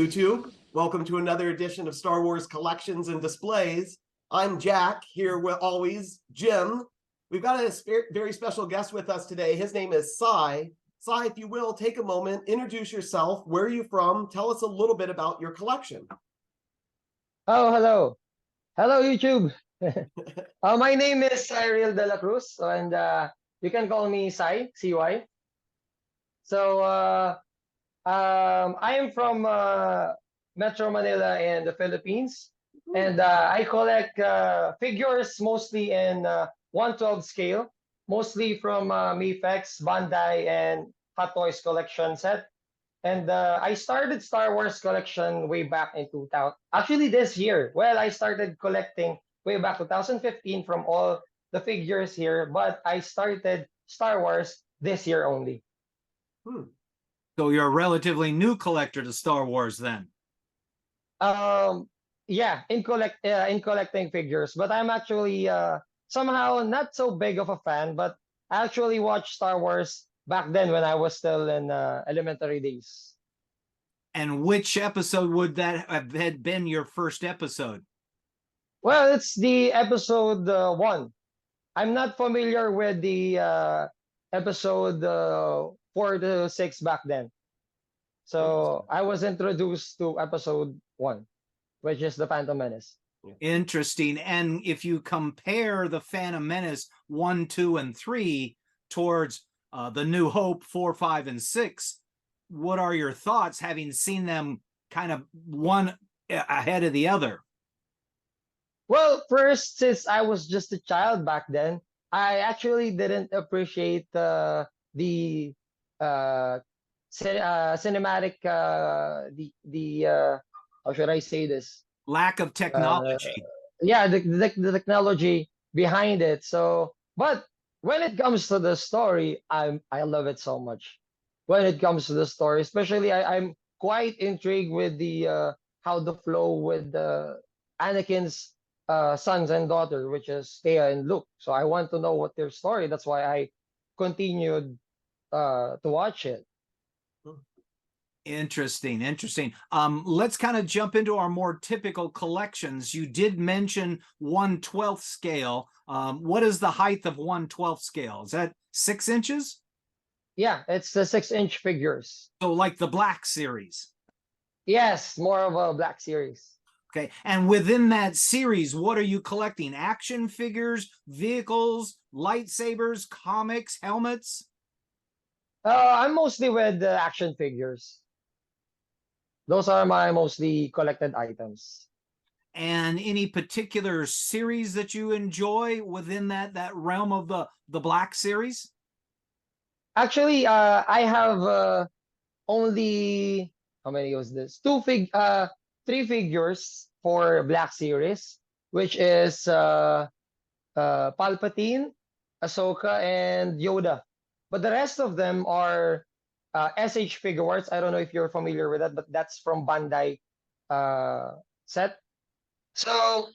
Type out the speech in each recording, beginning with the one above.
YouTube. Welcome to another edition of Star Wars Collections and Displays. I'm Jack, here with always Jim. We've got a very special guest with us today. His name is Cy. Cy, if you will, take a moment, introduce yourself. Where are you from? Tell us a little bit about your collection. Oh, hello. Hello, YouTube. My name is Cyrille de la Cruz, and you can call me Cy, CY. So, I am from Metro Manila in the Philippines, and I collect figures mostly in 1/12 scale, mostly from Mifex, Bandai, and Hot Toys collection set. And I started Star Wars collection way back in 2000. Actually, this year. Well, I started collecting way back 2015 from all the figures here, but I started Star Wars this year only. So you're a relatively new collector to Star Wars then? Yeah, in collecting figures, but I'm actually somehow not so big of a fan, but I actually watched Star Wars back then when I was still in elementary days. And which episode would that have had been your first episode? Well, it's the episode 1. I'm not familiar with the episode 4 to 6 back then. So I was introduced to episode 1, which is the Phantom Menace. Interesting. And if you compare the Phantom Menace 1, 2, and 3 towards the New Hope 4, 5, and 6, what are your thoughts having seen them kind of one ahead of the other? Well, first, since I was just a child back then, I actually didn't appreciate the cinematic how should I say this? Lack of technology. Yeah, the technology behind it. So, but when it comes to the story, I love it so much. When it comes to the story, especially I'm quite intrigued with the how the flow with Anakin's sons and daughter, which is Leia and Luke. So I want to know what their story. That's why I continued to watch it. Interesting. Let's kind of jump into our more typical collections. You did mention 1/12 scale. What is the height of 1/12 scale? Is that 6 inches? Yeah, it's the 6-inch figures. So like the Black series. Yes, more of a Black series. Okay, and within that series, what are you collecting? Action figures, vehicles, lightsabers, comics, helmets? I'm mostly with the action figures. Those are my mostly collected items. And any particular series that you enjoy within that realm of the Black series? Actually, I have only, how many was this? 3 figures for Black series, which is Palpatine, Ahsoka, and Yoda. But the rest of them are SH figure arts. I don't know if you're familiar with that, but that's from Bandai set. So,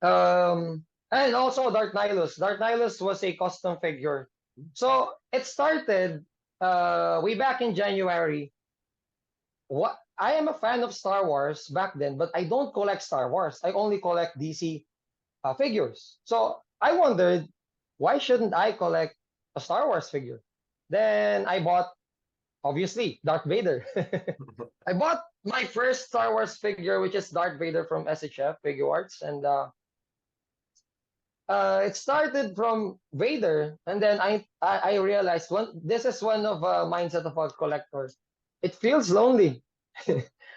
and also Darth Nihilus. Darth Nihilus was a custom figure. So it started way back in January. What I am a fan of Star Wars back then, but I don't collect Star Wars. I only collect DC figures. So I wondered, why shouldn't I collect a Star Wars figure? Then I bought, obviously, Darth Vader. I bought my first Star Wars figure, which is Darth Vader from SHF Figure Arts, and it started from Vader, and then I realized this is one of mindset of a collector. It feels lonely,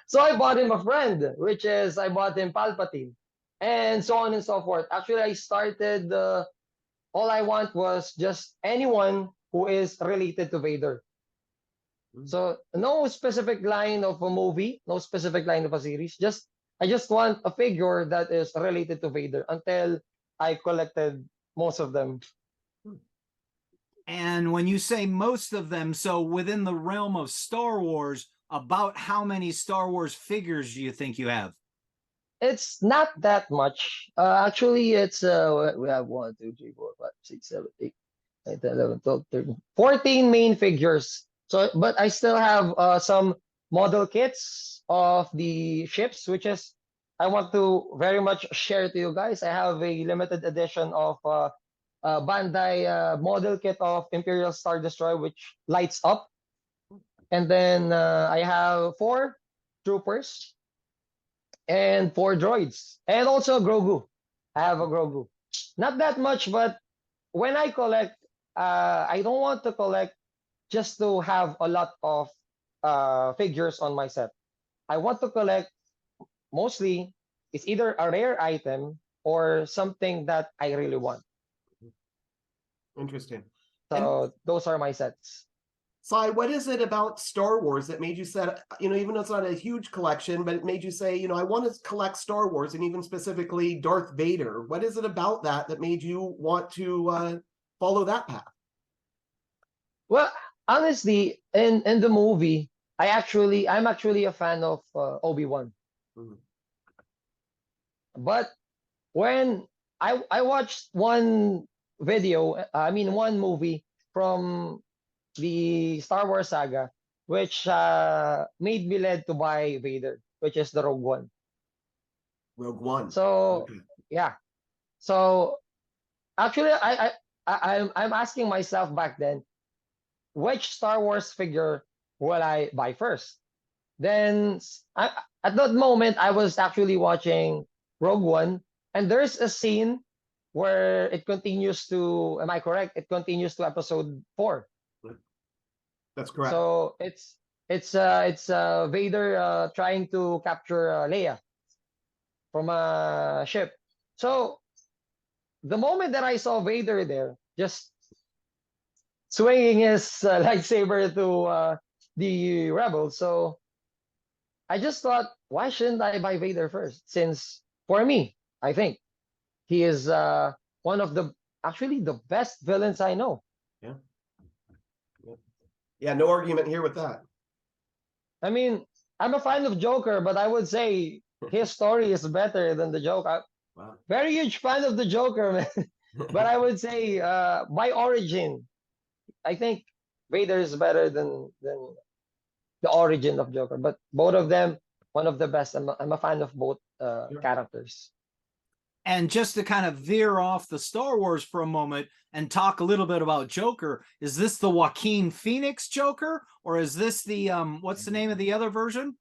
so I bought him a friend, which is I bought him Palpatine, and so on and so forth. Actually, I started all I want was just anyone who is related to Vader. So no specific line of a movie, no specific line of a series. I just want a figure that is related to Vader until I collected most of them. And when you say most of them, so within the realm of Star Wars, about how many Star Wars figures do you think you have? It's not that much. Actually, it's we have 1, 2, 3, 4, 5, 6, 7, 8, 9, 10, 11, 12, 13, 14 main figures. So, but I still have some model kits of the ships, which is I want to very much share to you guys. I have a limited edition of Bandai model kit of Imperial Star Destroyer, which lights up. And then I have 4 troopers and 4 droids, and also a Grogu. I have a Grogu. Not that much, but when I collect, I don't want to collect just to have a lot of figures on my set. I want to collect mostly it's either a rare item or something that I really want. Interesting. And So those are my sets. Sai, what is it about Star Wars that made you say, even though it's not a huge collection, but it made you say, I want to collect Star Wars and even specifically Darth Vader? What is it about that that made you want to follow that path? Well, honestly, in the movie, I'm actually a fan of Obi-Wan. Mhm. But when I watched one one movie from the Star Wars saga, which made me led to buy Vader, which is the Rogue One. Rogue One. So Okay. yeah, so actually, I'm asking myself back then, which Star Wars figure will I buy first? Then at that moment, I was actually watching Rogue One, and there's a scene where it continues to. Am I correct? It continues to episode 4. That's correct. So it's Vader trying to capture Leia from a ship. So the moment that I saw Vader there, just swinging his lightsaber to the rebels, so I just thought, why shouldn't I buy Vader first? Since for me, I think he is one of the actually the best villains I know. Yeah. Yeah, no argument here with that. I mean, I'm a fan of Joker, but I would say his story is better than the Joker. Wow. Very huge fan of the Joker, man. But I would say by origin, I think Vader is better than the origin of Joker. But both of them, one of the best. I'm a fan of both Sure. characters. And just to kind of veer off the Star Wars for a moment and talk a little bit about Joker, is this the Joaquin Phoenix Joker, or is this the what's the name of the other version?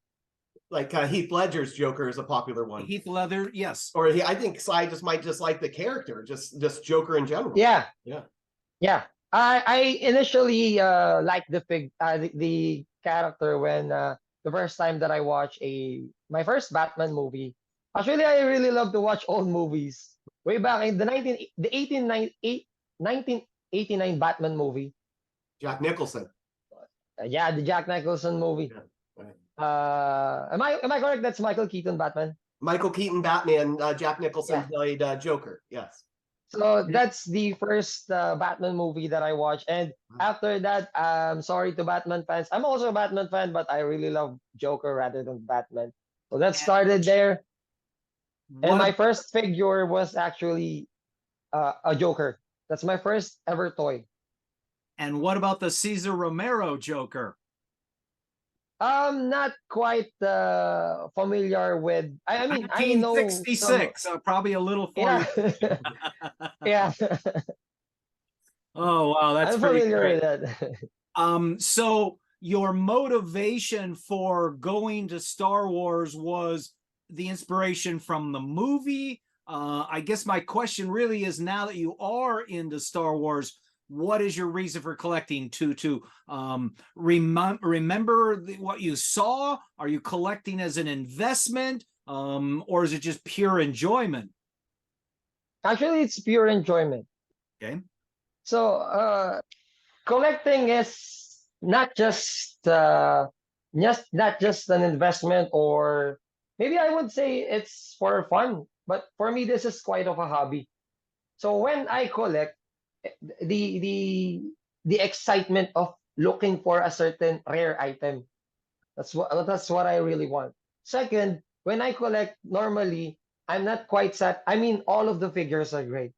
Like Heath Ledger's Joker is a popular one. Heath Ledger, yes. Or I think Sai might just like the character, just Joker in general. Yeah, Yeah. yeah. I initially liked the character when the first time that I watched my first Batman movie. Actually, I really love to watch old movies. Way back in the 1989 Batman movie. Jack Nicholson. Yeah, the Jack Nicholson movie. Yeah, right. Am I correct? That's Michael Keaton Batman. Michael Keaton Batman, Jack Nicholson Yeah. played Joker. Yes. So that's the first Batman movie that I watched. And after that, sorry to Batman fans. I'm also a Batman fan, but I really love Joker rather than Batman. So that started there. And my first figure was actually a Joker. That's my first ever toy. And what about the Cesar Romero Joker? I'm not quite familiar with. I mean, I know 1966, probably a little for you. Yeah. Oh wow, that's I'm pretty familiar great. with that. So your motivation for going to Star Wars was the inspiration from the movie. I guess my question really is, now that you are into Star Wars, what is your reason for collecting? To remember what you saw? Are you collecting as an investment, or is it just pure enjoyment? Actually, it's pure enjoyment. Okay. So collecting is not just an investment, or maybe I would say it's for fun. But for me, this is quite of a hobby. So when I collect, the excitement of looking for a certain rare item, that's what I really want. Second, when I collect, normally I'm not quite sad. I mean, all of the figures are great.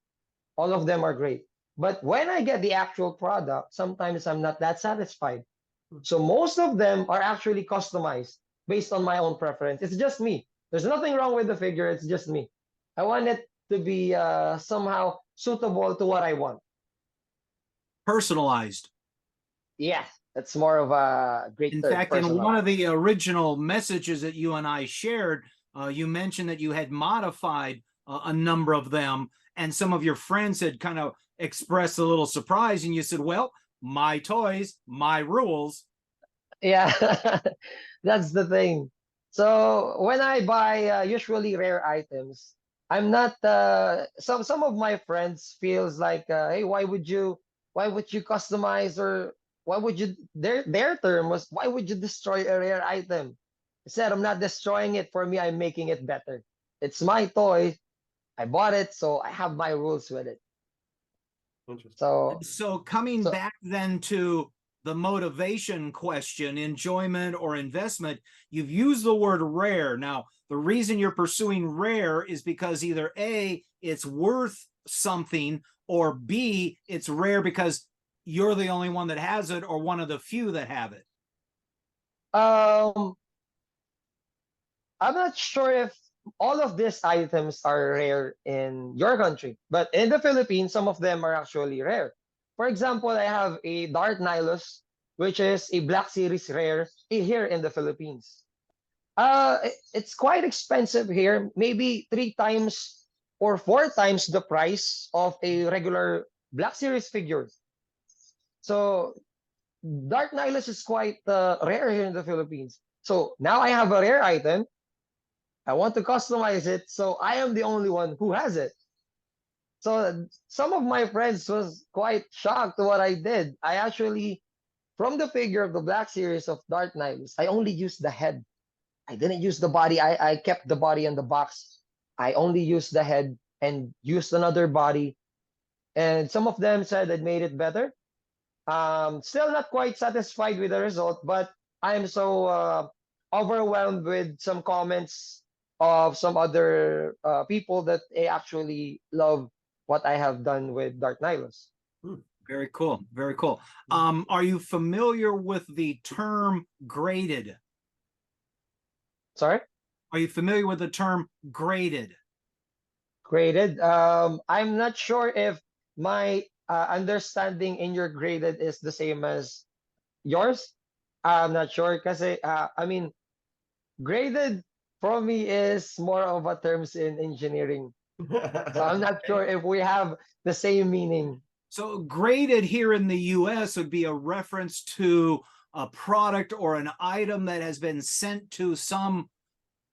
All of them are great. But when I get the actual product, sometimes I'm not that satisfied. So most of them are actually customized. based on my own preference. It's just me. There's nothing wrong with the figure. It's just me. I want it to be somehow suitable to what I want. Personalized. Yeah, that's more of a great In term, fact, in one personalized. of the original messages that you and I shared, you mentioned that you had modified a number of them, and some of your friends had kind of expressed a little surprise, and you said, well, my toys, my rules. Yeah, that's the thing. So when I buy usually rare items, I'm not some of my friends feels like hey, why would you customize, or why would you, their term was, why would you destroy a rare item? I said, I'm not destroying it. For me, I'm making it better. It's my toy. I bought it, so I have my rules with it. Interesting. So coming So back then to the motivation question, enjoyment or investment, you've used the word rare. Now, the reason you're pursuing rare is because either A, it's worth something, or B, it's rare because you're the only one that has it or one of the few that have it. um I'm not sure if all of these items are rare in your country, but in the Philippines, some of them are actually rare. For example, I have a Dart Nihilus, which is a Black Series rare here in the Philippines. It's quite expensive here, maybe 3 times or 4 times the price of a regular Black Series figure. So Dart Nihilus is quite rare here in the Philippines. So now I have a rare item. I want to customize it, so I am the only one who has it. So some of my friends was quite shocked to what I did. I actually, from the figure of the Black Series of Dark Knights, I only used the head. I didn't use the body. I kept the body in the box. I only used the head and used another body. And some of them said it made it better. Still not quite satisfied with the result, but I'm so overwhelmed with some comments of some other people that they actually love what I have done with Dark Nihilus. Very cool. Very cool. Are you familiar with the term graded? Sorry? Are you familiar with the term graded? Graded. I'm not sure if my understanding in your graded is the same as yours. I'm not sure because I mean, graded for me is more of a terms in engineering. So I'm not sure if we have the same meaning. So graded here in the US would be a reference to a product or an item that has been sent to some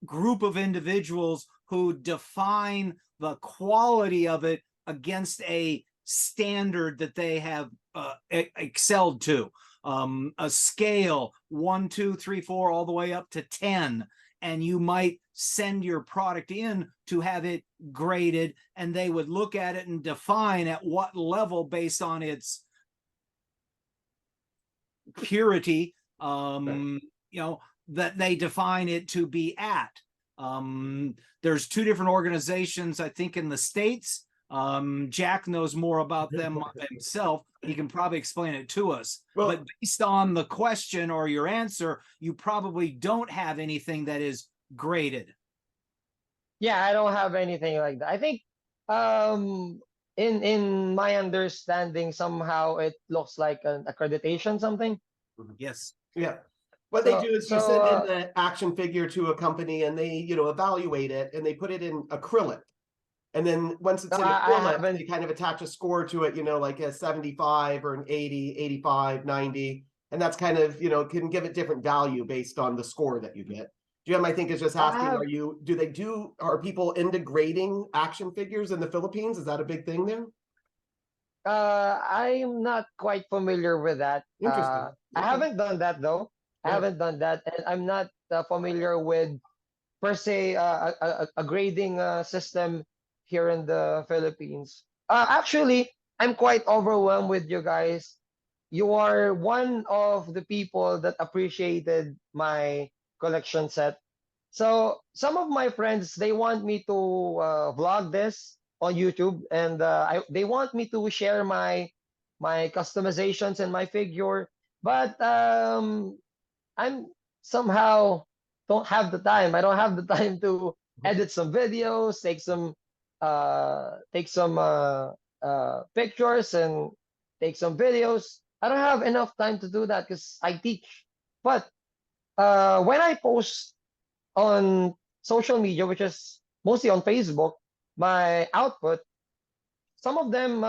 group of individuals who define the quality of it against a standard that they have excelled to. A scale 1, 2, 3, 4, all the way up to 10. And you might send your product in to have it graded, and they would look at it and define at what level based on its purity, you know, that they define it to be at. There's 2 different organizations, I think, in the States. JAK knows more about them himself. He can probably explain it to us. Well, but based on the question or your answer, you probably don't have anything that is graded. Yeah, I don't have anything like that. I think in my understanding, somehow it looks like an accreditation something. Yes. Yeah. What they do is you send in the action figure to a company and they, you know, evaluate it and they put it in acrylic. And then once it's in acrylic, they kind of attach a score to it, you know, like a 75 or an 80, 85, 90. And that's kind of, you know, can give it different value based on the score that you get. Jim, I think, is just asking, are people into grading action figures in the Philippines? Is that a big thing there? I'm not quite familiar with that. Interesting. I haven't done that though. I Yeah. haven't done that, and I'm not familiar with per se a grading system here in the Philippines. Actually, I'm quite overwhelmed with you guys. You are one of the people that appreciated my collection set. So some of my friends, they want me to vlog this on YouTube, and they want me to share my customizations and my figure, but I'm somehow don't have the time. I don't have the time to edit some videos, take some pictures and take some videos. I don't have enough time to do that because I teach. But when I post on social media, which is mostly on Facebook, my output, some of them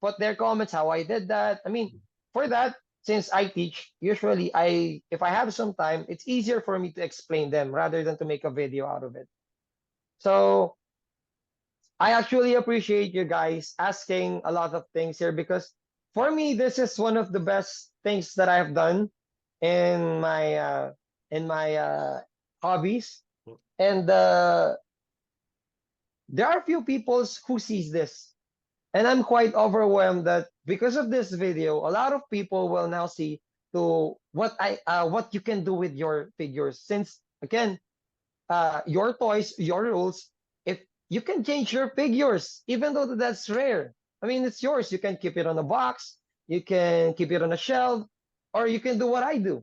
put their comments how I did that. I mean, for that, since I teach, usually if I have some time, it's easier for me to explain them rather than to make a video out of it. So I actually appreciate you guys asking a lot of things here because for me, this is one of the best things that I've done in my hobbies. And there are few people who sees this. And I'm quite overwhelmed that because of this video, a lot of people will now see to what you can do with your figures. Since again, your toys, your rules, if you can change your figures, even though that's rare. I mean, it's yours. You can keep it on a box, you can keep it on a shelf, or you can do what I do.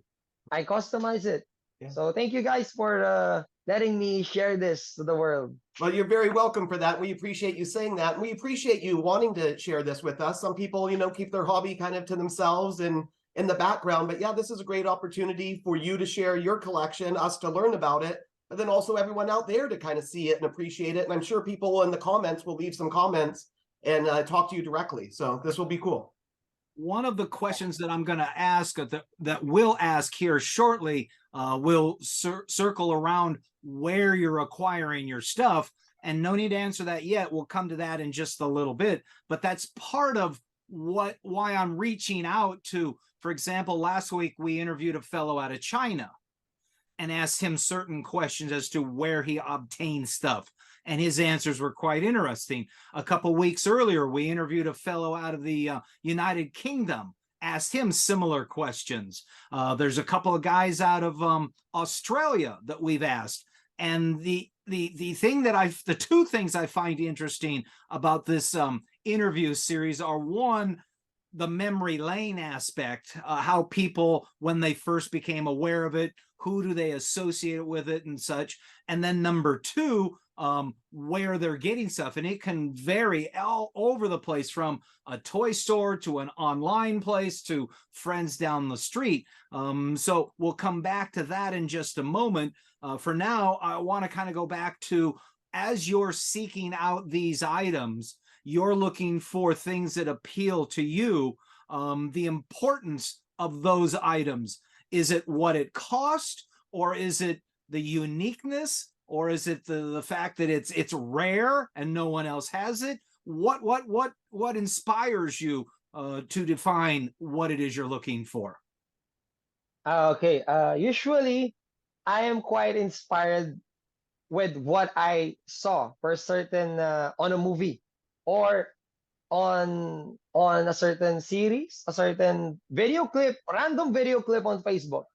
I customize it. Yeah. So thank you guys for letting me share this to the world. Well, you're very welcome for that. We appreciate you saying that. We appreciate you wanting to share this with us. Some people, keep their hobby kind of to themselves and in the background. But yeah, this is a great opportunity for you to share your collection, us to learn about it, but then also everyone out there to kind of see it and appreciate it. And I'm sure people in the comments will leave some comments and talk to you directly. So this will be cool. One of the questions that I'm going to ask that we'll ask here shortly will circle around where you're acquiring your stuff, and no need to answer that yet. We'll come to that in just a little bit, but that's part of why I'm reaching out to. For example, last week we interviewed a fellow out of China and asked him certain questions as to where he obtained stuff, and his answers were quite interesting. A couple weeks earlier, we interviewed a fellow out of the United Kingdom, asked him similar questions. There's a couple of guys out of Australia that we've asked. And the two things I find interesting about this interview series are, one, the memory lane aspect, how people, when they first became aware of it, who do they associate with it and such. And then number two, where they're getting stuff. And it can vary all over the place, from a toy store to an online place to friends down the street. So we'll come back to that in just a moment. For now, I want to kind of go back to, as you're seeking out these items, you're looking for things that appeal to you. The importance of those items. Is it what it cost, or is it the uniqueness, or is it the fact that it's rare and no one else has it? What inspires you to define what it is you're looking for? Okay. Usually, I am quite inspired with what I saw for certain on a movie or on a certain series, a certain video clip, random video clip on Facebook.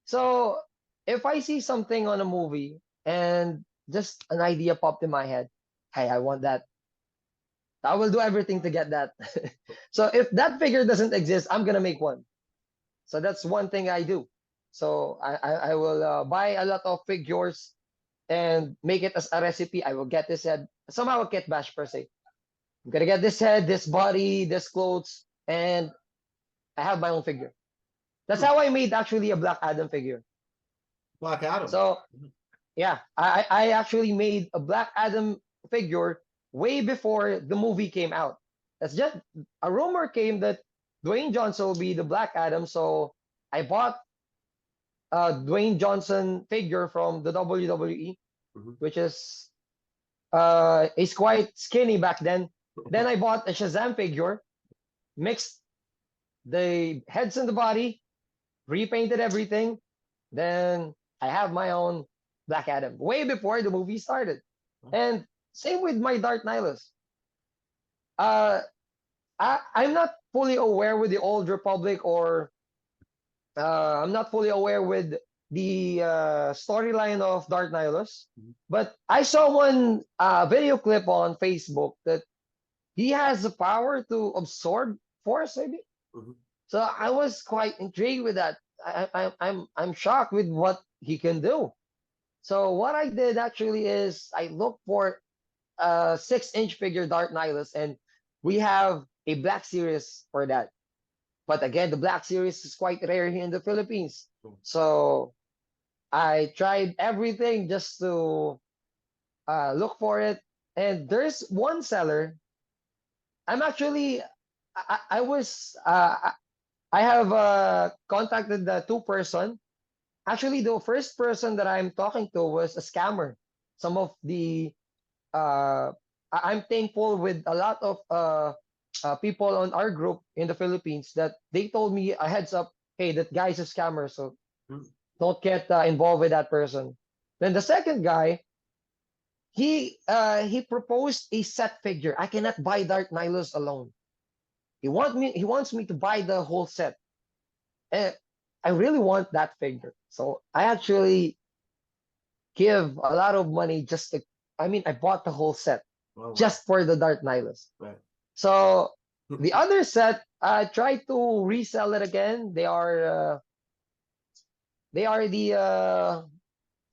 So if I see something on a movie and just an idea popped in my head, hey, I want that, I will do everything to get that. So if that figure doesn't exist, I'm gonna make one. So that's one thing I do. So I will buy a lot of figures and make it as a recipe. I will get this head, somehow a kit bash per se. I'm gonna get this head, this body, this clothes, and I have my own figure. That's how I made actually a Black Adam figure. Black Adam. So yeah, I actually made a Black Adam figure way before the movie came out. That's just a rumor came that Dwayne Johnson will be the Black Adam. So I bought a Dwayne Johnson figure from the WWE, which is he's quite skinny back then. Then I bought a Shazam figure, mixed the heads and the body, repainted everything. Then I have my own Black Adam way before the movie started. And same with my Dark Nihilus. I'm not fully aware with the Old Republic, or I'm not fully aware with the storyline of Dark Nihilus. But I saw one video clip on Facebook that he has the power to absorb force, maybe. So I was quite intrigued with that. I'm shocked with what he can do. So what I did actually is I looked for a 6-inch figure Dark Nihilus, and we have a black series for that. But again, the black series is quite rare here in the Philippines. So I tried everything just to look for it. And there's one seller. I'm actually, I was, I have contacted the two person. Actually, the first person that I'm talking to was a scammer. Some of the, I'm thankful with a lot of people on our group in the Philippines that they told me a heads up, hey, that guy's a scammer, so don't get involved with that person. Then the second guy, he proposed a set figure. I cannot buy Dark Nihilus alone. He wants me to buy the whole set. And I really want that figure. So I actually give a lot of money just to, I mean, I bought the whole set just for the Dark Nihilus. Right. So the other set, I tried to resell it again. They are the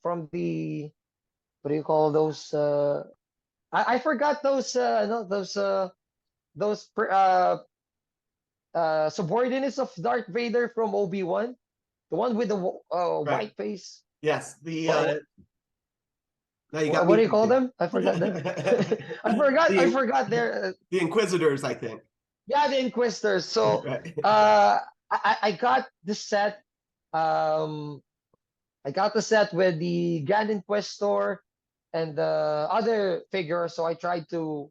from the, what do you call those? I forgot those no those subordinates of Darth Vader from Obi-Wan, the one with the Right. white face. Yes, the What- now you got What me do you call thinking. them? I forgot them. I The- forgot their The Inquisitors, I think. yeah, the Inquisitors. So Right. I got the set. I got the set with the Grand Inquisitor and the other figures. So I tried to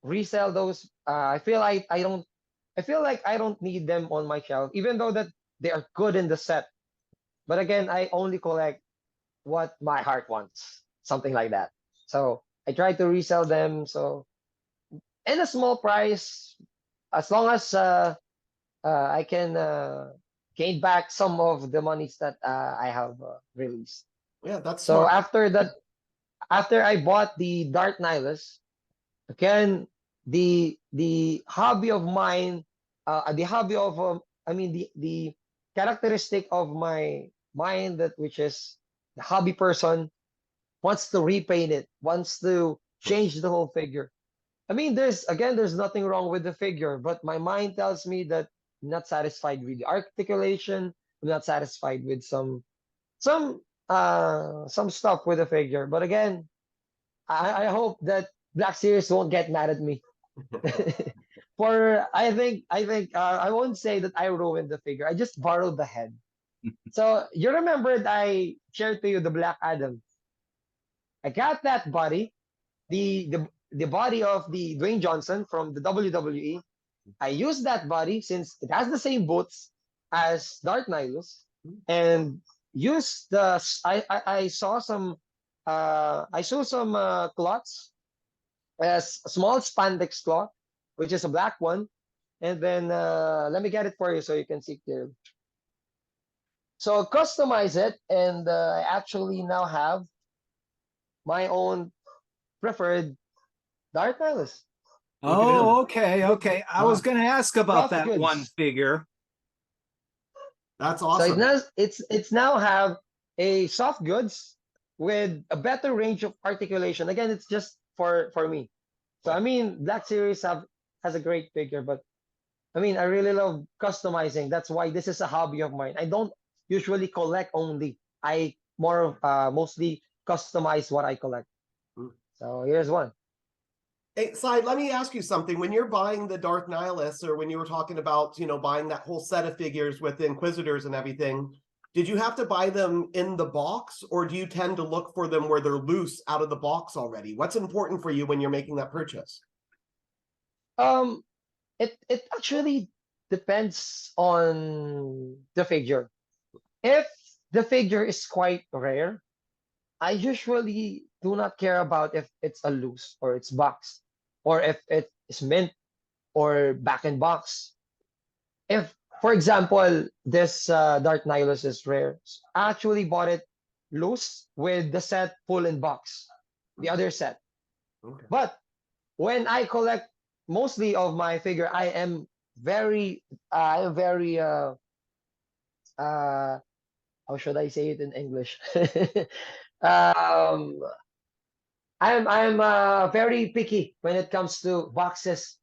resell those. I feel like I don't need them on my shelf, even though that they are good in the set. But again, I only collect what my heart wants, something like that. So I try to resell them. So in a small price, as long as I can gain back some of the monies that I have released. Yeah, that's So smart. after that, after I bought the Dark Nihilus, again, the hobby of mine, the hobby of I mean the characteristic of my mind, that which is the hobby person, wants to repaint it, wants to change the whole figure. I mean, there's nothing wrong with the figure, but my mind tells me that I'm not satisfied with the articulation. I'm not satisfied with some stuff with the figure. But again, I hope that Black Series won't get mad at me. For I think I won't say that I ruined the figure. I just borrowed the head. So you remembered I shared to you the Black Adam. I got that body, the body of the Dwayne Johnson from the WWE. I used that body since it has the same boots as Dark Nihilus, and used the I saw some cloths, as a small spandex cloth, which is a black one, and then let me get it for you so you can see clearly. So customize it, and I actually now have my own preferred Dark Nihilus. Look at him. Oh, okay, okay. I was Wow. going to ask about Soft that goods. one figure. That's So awesome. it's now have a soft goods with a better range of articulation. Again, it's just for me. So I mean, Black Series has a great figure, but I mean, I really love customizing. That's why this is a hobby of mine. I don't usually collect only. I mostly customize what I collect. Mm. So here's one. Hey, Side, let me ask you something. When you're buying the Dark Nihilus, or when you were talking about, buying that whole set of figures with the Inquisitors and everything, did you have to buy them in the box, or do you tend to look for them where they're loose out of the box already? What's important for you when you're making that purchase? It actually depends on the figure. If the figure is quite rare, I usually do not care about if it's a loose or it's box, or if it is mint or back in box. If, for example, this Dark Nihilus is rare, I actually bought it loose with the set full in box, the other set. Okay. But when I collect mostly of my figure, I am very uh, how should I say it in English? um, I'm very picky when it comes to boxes.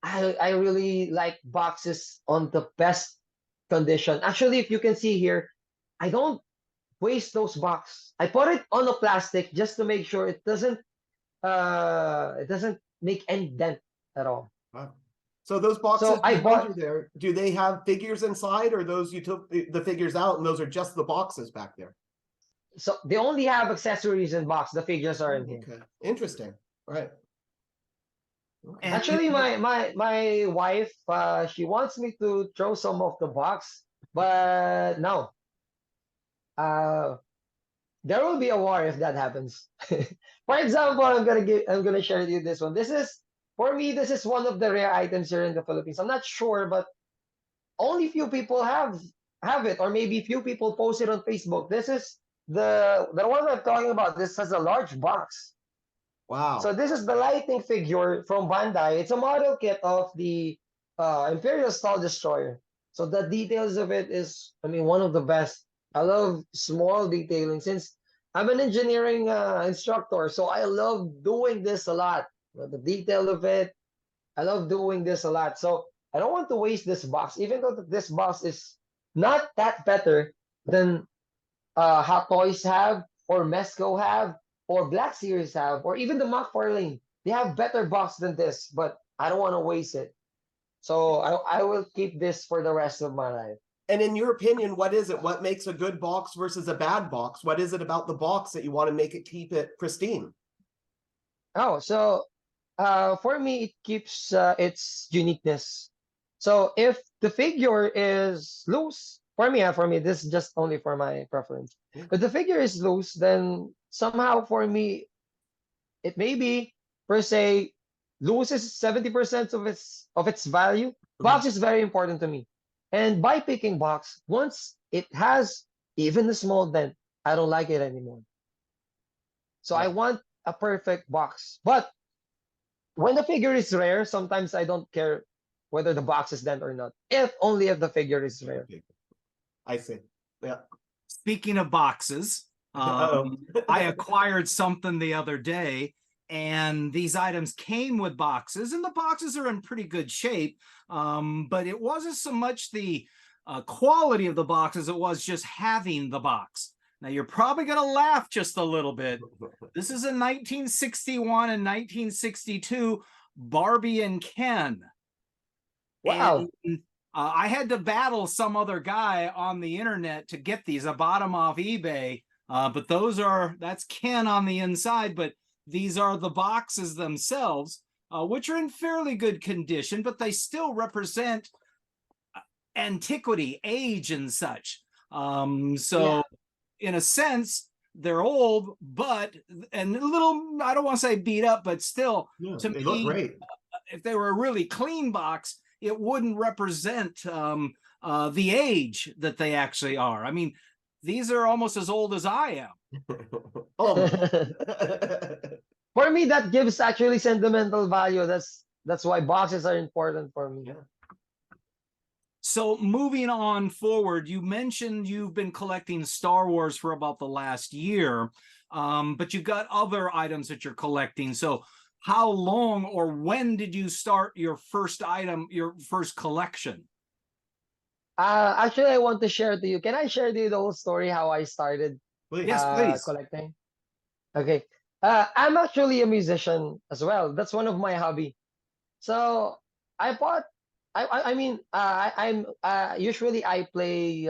I really like boxes on the best condition. Actually, if you can see here, I don't waste those box. I put it on a plastic just to make sure it doesn't make any dent at all. Wow. So those boxes So I behind you bought there, do they have figures inside, or those you took the figures out and those are just the boxes back there? so they only have accessories in box. The figures are in here. Okay, interesting. All right. Okay. And Actually, my wife she wants me to throw some of the box, but no. There will be a war if that happens. For example, I'm gonna share with you this one. This is for me, this is one of the rare items here in the Philippines. I'm not sure, but only few people have it, or maybe few people post it on Facebook. This is the one I'm talking about. This has a large box. So Wow. this is the lighting figure from Bandai. It's a model kit of the Imperial Star Destroyer. So the details of it is, I mean, one of the best. I love small detailing since I'm an engineering instructor. So I love doing this a lot. The detail of it, I love doing this a lot. So I don't want to waste this box, even though this box is not that better than Hot Toys have, or Mesco have, or Black Series have, or even the McFarlane. They have better box than this, but I don't want to waste it. So I will keep this for the rest of my life. And in your opinion, what is it? What makes a good box versus a bad box? What is it about the box that you want to make it keep it pristine? Oh, so for me, it keeps its uniqueness. So if the figure is loose, for me, this is just only for my preference. Yeah. If the figure is loose, then somehow for me, it may be per se loses 70% of its value. Box is very important to me. And by picking box, once it has even a small dent, I don't like it anymore. So I Yeah. want a perfect box. But when the figure is rare, sometimes I don't care whether the box is dent or not. If only if the figure is rare. Okay. I see. Yeah. speaking of boxes, Uh-oh. I acquired something the other day, and these items came with boxes, and the boxes are in pretty good shape. But it wasn't so much the quality of the box as it was just having the box. Now, you're probably going to laugh just a little bit. This is a 1961 and 1962 Barbie and Ken. Wow. And I had to battle some other guy on the internet to get these. I bought them off eBay, but that's Ken on the inside, but these are the boxes themselves, which are in fairly good condition, but they still represent antiquity, age, and such. So in a sense, they're old, and a little, I don't want to say beat up, but still, Yeah, to they me, look great. if they were a really clean box, it wouldn't represent the age that they actually are. I mean, these are almost as old as I am. Almost. For me, that gives actually sentimental value. That's why boxes are important for me. Yeah. So moving on forward, you mentioned you've been collecting Star Wars for about the last year, but you've got other items that you're collecting. So how long or when did you start your first item, your first collection? Actually, I want to share to you. Can I share to you the whole story how I started Please. Yes, please. collecting? Okay. I'm actually a musician as well. That's one of my hobby. So I bought. I mean, I'm usually I play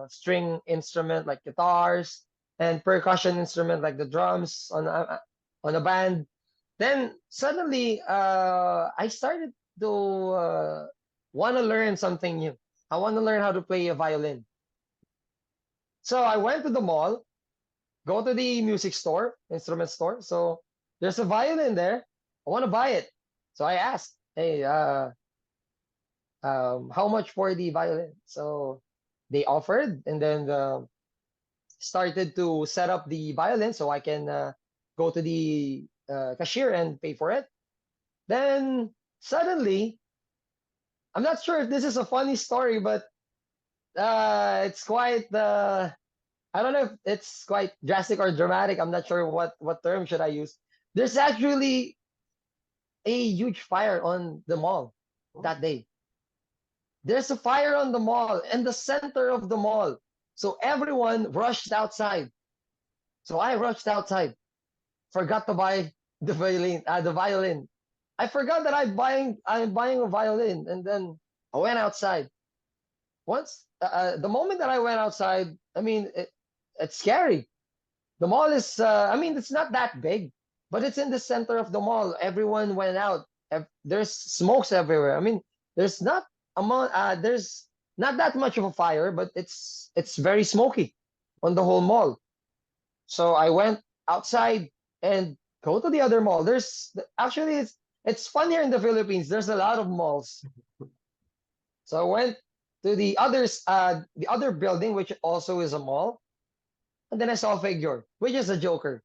string instrument like guitars and percussion instrument like the drums on a band. Then suddenly, I started to want to learn something new. I want to learn how to play a violin. So I went to the mall, go to the music store, instrument store. So there's a violin there. I want to buy it. So I asked, hey, how much for the violin? So they offered, and then started to set up the violin so I can go to the cashier and pay for it. Then suddenly, I'm not sure if this is a funny story, but it's quite I don't know if it's quite drastic or dramatic. I'm not sure what term should I use. There's actually a huge fire on the mall that day. There's a fire on the mall in the center of the mall. So everyone rushed outside. So I rushed outside. Forgot to buy the violin. The violin. I forgot that I'm buying a violin, and then I went outside. Once the moment that I went outside, I mean it's scary. The mall is I mean it's not that big, but it's in the center of the mall. Everyone went out. There's smokes everywhere. I mean there's not that much of a fire, but it's very smoky on the whole mall. So I went outside and go to the other mall. There's actually it's fun here in the Philippines. There's a lot of malls. So I went to the other building, which also is a mall, and then I saw a figure, which is a Joker.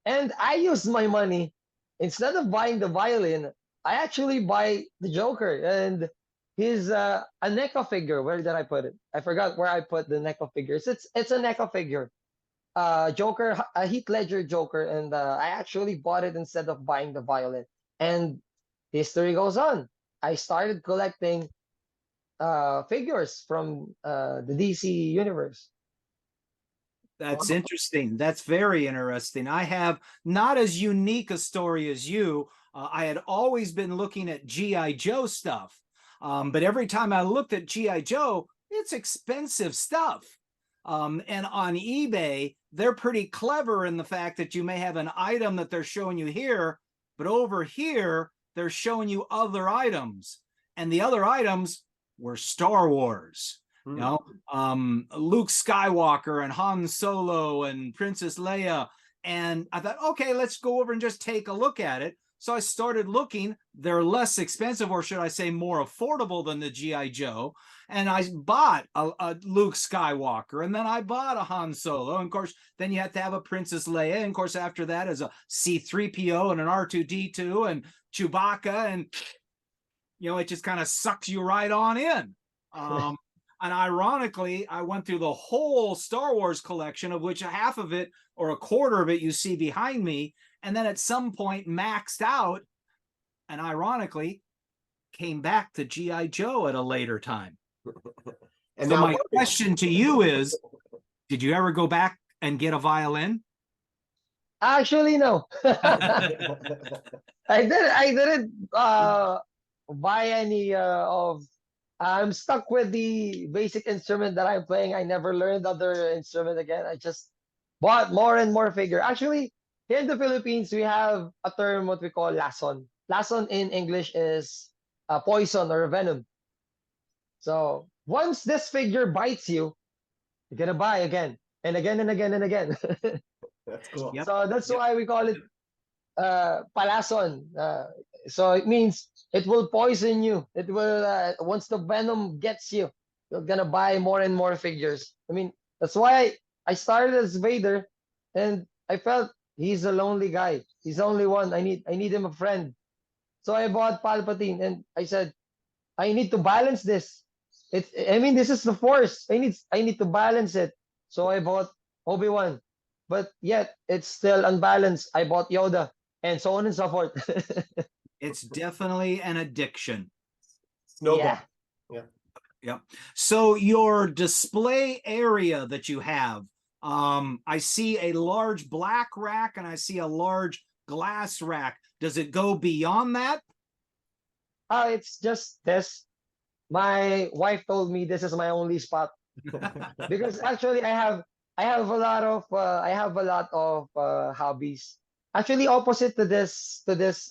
And I used my money instead of buying the violin. I actually buy the Joker, and he's a NECA figure. Where did I put it? I forgot where I put the NECA figures. It's a NECA figure. Joker, a Heath Ledger Joker, and I actually bought it instead of buying the violin. And history goes on. I started collecting figures from the DC universe. That's interesting. That's very interesting. I have not as unique a story as you. I had always been looking at G.I. Joe stuff, but every time I looked at G.I. Joe, it's expensive stuff. And on eBay, they're pretty clever in the fact that you may have an item that they're showing you here, but over here, they're showing you other items. And the other items were Star Wars. You know, Luke Skywalker and Han Solo and Princess Leia. And I thought, okay, let's go over and just take a look at it. So I started looking. They're less expensive, or should I say more affordable than the G.I. Joe. And I bought a Luke Skywalker, and then I bought a Han Solo. And of course, then you have to have a Princess Leia. And of course, after that is a C-3PO and an R2-D2 and Chewbacca. And, you know, it just kind of sucks you right on in. And ironically, I went through the whole Star Wars collection, of which half of it or a quarter of it you see behind me, and then at some point maxed out, and ironically came back to G.I. Joe at a later time. And so my question to you is, did you ever go back and get a violin? Actually, no. I didn't buy any of. I'm stuck with the basic instrument that I'm playing. I never learned other instrument again. I just bought more and more figure. Actually, here in the Philippines, we have a term what we call lason. Lason in English is a poison or a venom. So once this figure bites you, you're gonna buy again and again and again and again. That's cool. Yep. So that's why we call it palason. So it means it will poison you. It will once the venom gets you, you're gonna buy more and more figures. I mean, that's why I started as Vader, and I felt he's a lonely guy. He's the only one. I need him a friend. So I bought Palpatine, and I said, I need to balance this. I mean, this is the Force. I need to balance it. So I bought Obi-Wan, but yet it's still unbalanced. I bought Yoda, and so on and so forth. It's definitely an addiction. Snowball. Yeah. So your display area that you have, I see a large black rack and I see a large glass rack. Does it go beyond that? It's just this. My wife told me this is my only spot because actually I have a lot of hobbies. Actually, opposite to this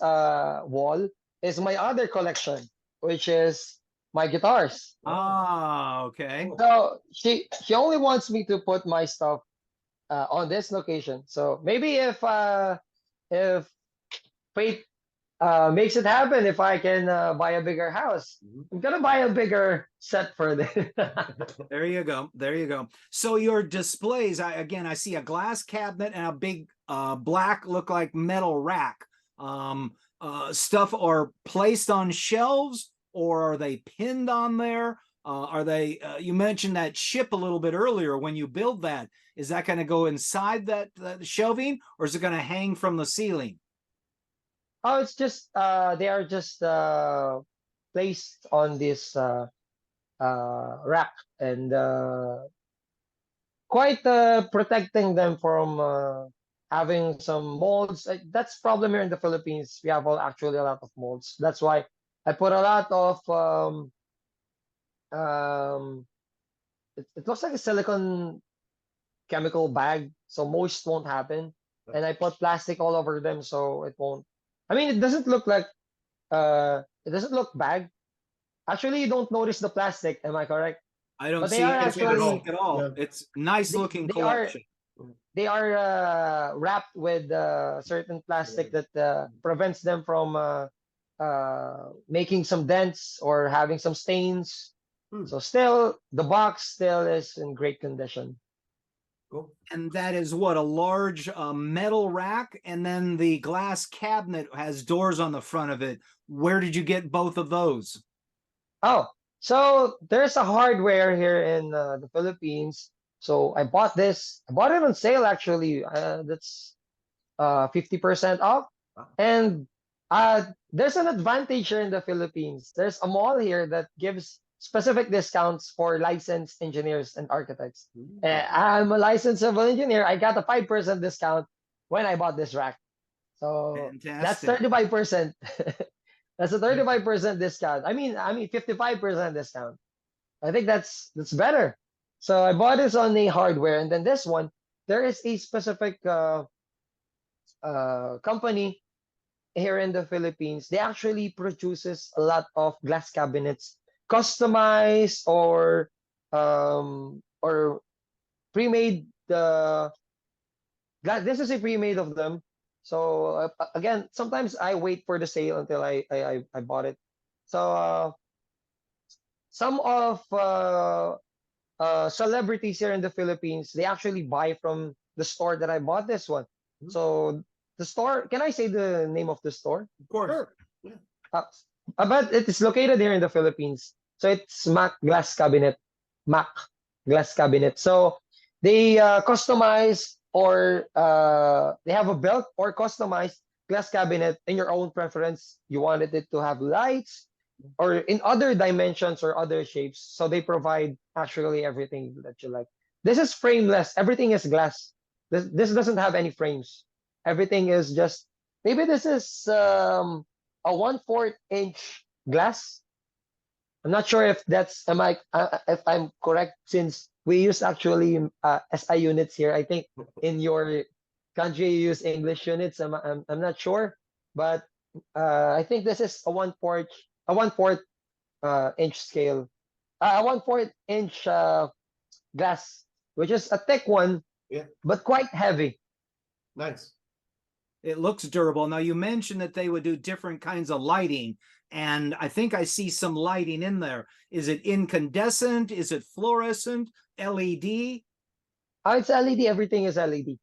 wall is my other collection, which is my guitars. Ah, okay. So she only wants me to put my stuff on this location. So maybe if fate makes it happen, if I can buy a bigger house, I'm gonna buy a bigger set for this. There you go. There you go. So your displays, I see a glass cabinet and a big black look like metal rack. Stuff are placed on shelves, or are they pinned on there? Are they? You mentioned that ship a little bit earlier. When you build that, is that going to go inside that shelving, or is it going to hang from the ceiling? Oh, it's just they are just placed on this rack and quite protecting them from having some molds. That's problem here in the Philippines. We have actually a lot of molds. That's why I put a lot of um it looks like a silicone chemical bag, so moist won't happen. And I put plastic all over them so it won't. I mean, it doesn't look like it doesn't look bad. Actually, you don't notice the plastic. Am I correct? I don't But they see are any see it at all. plastic at all. Yeah. It's nice they, looking they are collection. they are wrapped with certain plastic that prevents them from making some dents or having some stains. Hmm. So still, the box still is in great condition. Cool. And that is what, a large metal rack, and then the glass cabinet has doors on the front of it. Where did you get both of those? Oh, so there's a hardware here in the Philippines. So I bought this. I bought it on sale actually. That's 50% off. Wow. And there's an advantage here in the Philippines. There's a mall here that gives specific discounts for licensed engineers and architects. I'm a licensed civil engineer. I got a 5% discount when I bought this rack. So that's Fantastic. 35%. That's a 35% discount. I mean 55% discount. I think that's better. So I bought this on the hardware, and then this one, there is a specific company here in the Philippines. They actually produces a lot of glass cabinets, customized or pre-made. This is a pre-made of them. So again, sometimes I wait for the sale until I bought it. So some of celebrities here in the Philippines, they actually buy from the store that I bought this one. So the store, can I say the name of the store? Of course. Sure. Yeah. But it is located here in the Philippines. So it's Mac Glass Cabinet. Mac Glass Cabinet. So they customize or they have a built or customized glass cabinet in your own preference. You wanted it to have lights or in other dimensions or other shapes. So they provide actually everything that you like. This is frameless. Everything is glass. This doesn't have any frames. Everything is just, maybe this is a 1/4 inch glass. I'm not sure if that's if I'm correct, since we use actually SI units here. I think in your country you use English units. I'm not sure, but I think this is a 1/4 inch scale, a 1/4 inch glass, which is a thick one, Yeah. but quite heavy. Nice. It looks durable. Now, you mentioned that they would do different kinds of lighting, and I think I see some lighting in there. Is it incandescent? Is it fluorescent? LED? It's LED. Everything is LED.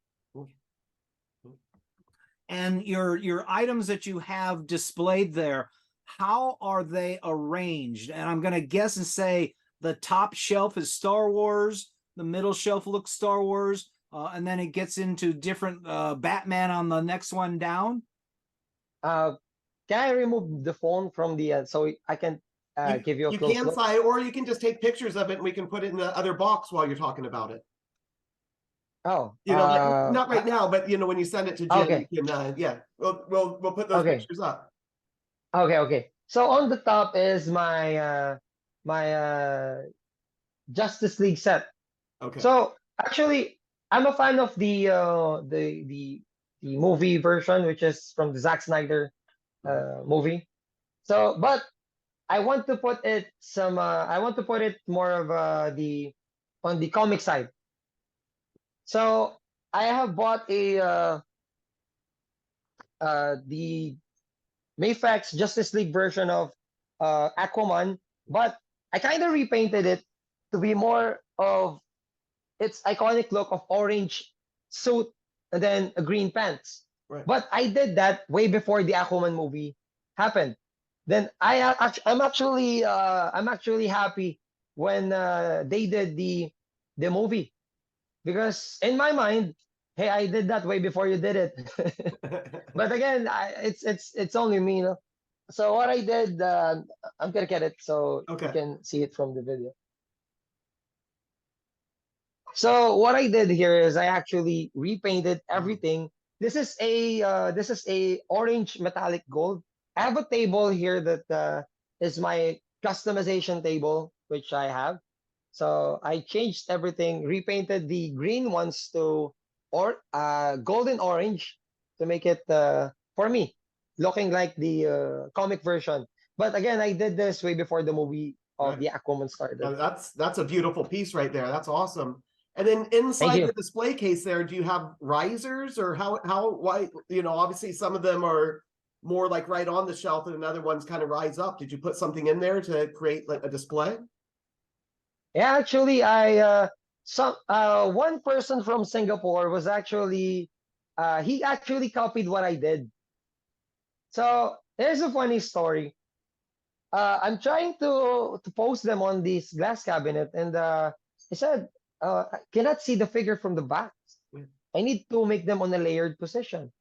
And your items that you have displayed there, how are they arranged? And I'm going to guess and say the top shelf is Star Wars, the middle shelf looks Star Wars, and then it gets into different Batman on the next one down. Can I remove the phone from the so I can give you a close look? Cy, or you can just take pictures of it and we can put it in the other box while you're talking about it. Oh, like, not right now, but when you send it to Jim, okay. you can, we'll put those pictures up. Okay. So on the top is my Justice League set. Okay. So actually, I'm a fan of the movie version, which is from the Zack Snyder movie. So, but I want to put it more of on the comic side. So I have bought the Mayfax Justice League version of Aquaman, but I kind of repainted it to be more of its iconic look of orange suit and then a green pants. Right. But I did that way before the Aquaman movie happened. Then I'm actually happy when they did the movie, because in my mind, hey, I did that way before you did it. But again, it's only me, you know. So what I did, I'm gonna get it so you Okay. can see it from the video. So what I did here is I actually repainted everything. This is a orange metallic gold. I have a table here that is my customization table, which I have. So I changed everything, repainted the green ones to golden orange to make it for me looking like the comic version. But again, I did this way before the movie of Right. the Aquaman started. That's a beautiful piece right there. That's awesome. And then Thank inside you. the display case there, do you have risers, or why, you know, obviously some of them are more like right on the shelf and another ones kind of rise up. Did you put something in there to create like a display? Yeah, actually, one person from Singapore was actually he actually copied what I did. So here's a funny story. I'm trying to post them on this glass cabinet, and I said, I cannot see the figure from the back. I need to make them on a layered position.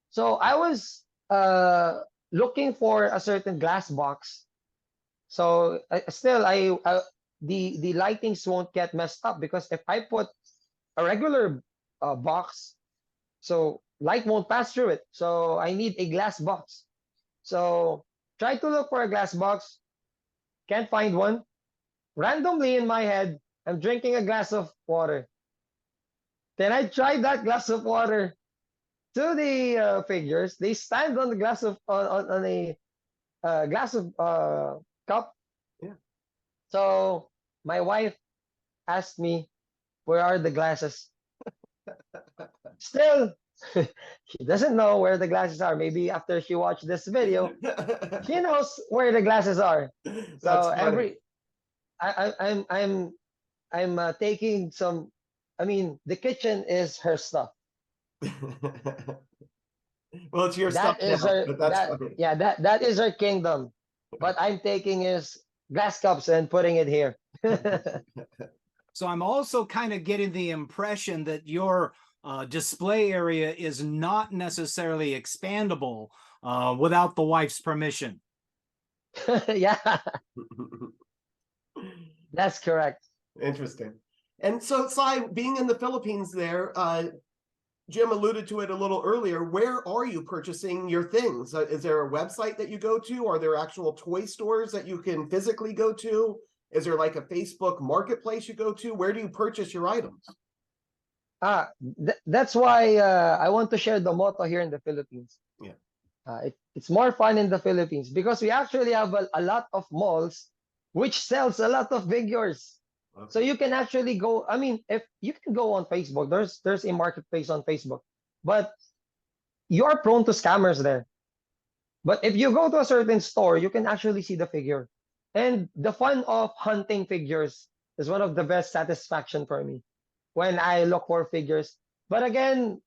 So I was looking for a certain glass box. So still, the lightings won't get messed up, because if I put a regular box, so light won't pass through it. So I need a glass box. So try to look for a glass box, can't find one. Randomly in my head, I'm drinking a glass of water. Then I tried that glass of water to the figures. They stand on the glass of on a glass of cup. Yeah. So my wife asked me, "Where are the glasses?" Still, she doesn't know where the glasses are. Maybe after she watched this video, she knows where the glasses are. That's So funny. I'm taking some. I mean, the kitchen is her stuff. Well, it's your stuff That is now, her. but that's That funny. yeah. That is her kingdom. But I'm taking his glass cups and putting it here. So I'm also kind of getting the impression that your display area is not necessarily expandable without the wife's permission. Yeah, that's correct. Interesting. And so, Sai, being in the Philippines there, Jim alluded to it a little earlier. Where are you purchasing your things? Is there a website that you go to? Are there actual toy stores that you can physically go to? Is there like a Facebook marketplace you go to? Where do you purchase your items? That's why I want to share the motto here in the Philippines. Yeah. It's more fun in the Philippines because we actually have a lot of malls which sells a lot of figures. Okay. So you can actually go. I mean, if you can go on Facebook, there's a marketplace on Facebook, but you're prone to scammers there. But if you go to a certain store, you can actually see the figure. And the fun of hunting figures is one of the best satisfaction for me when I look for figures. But again,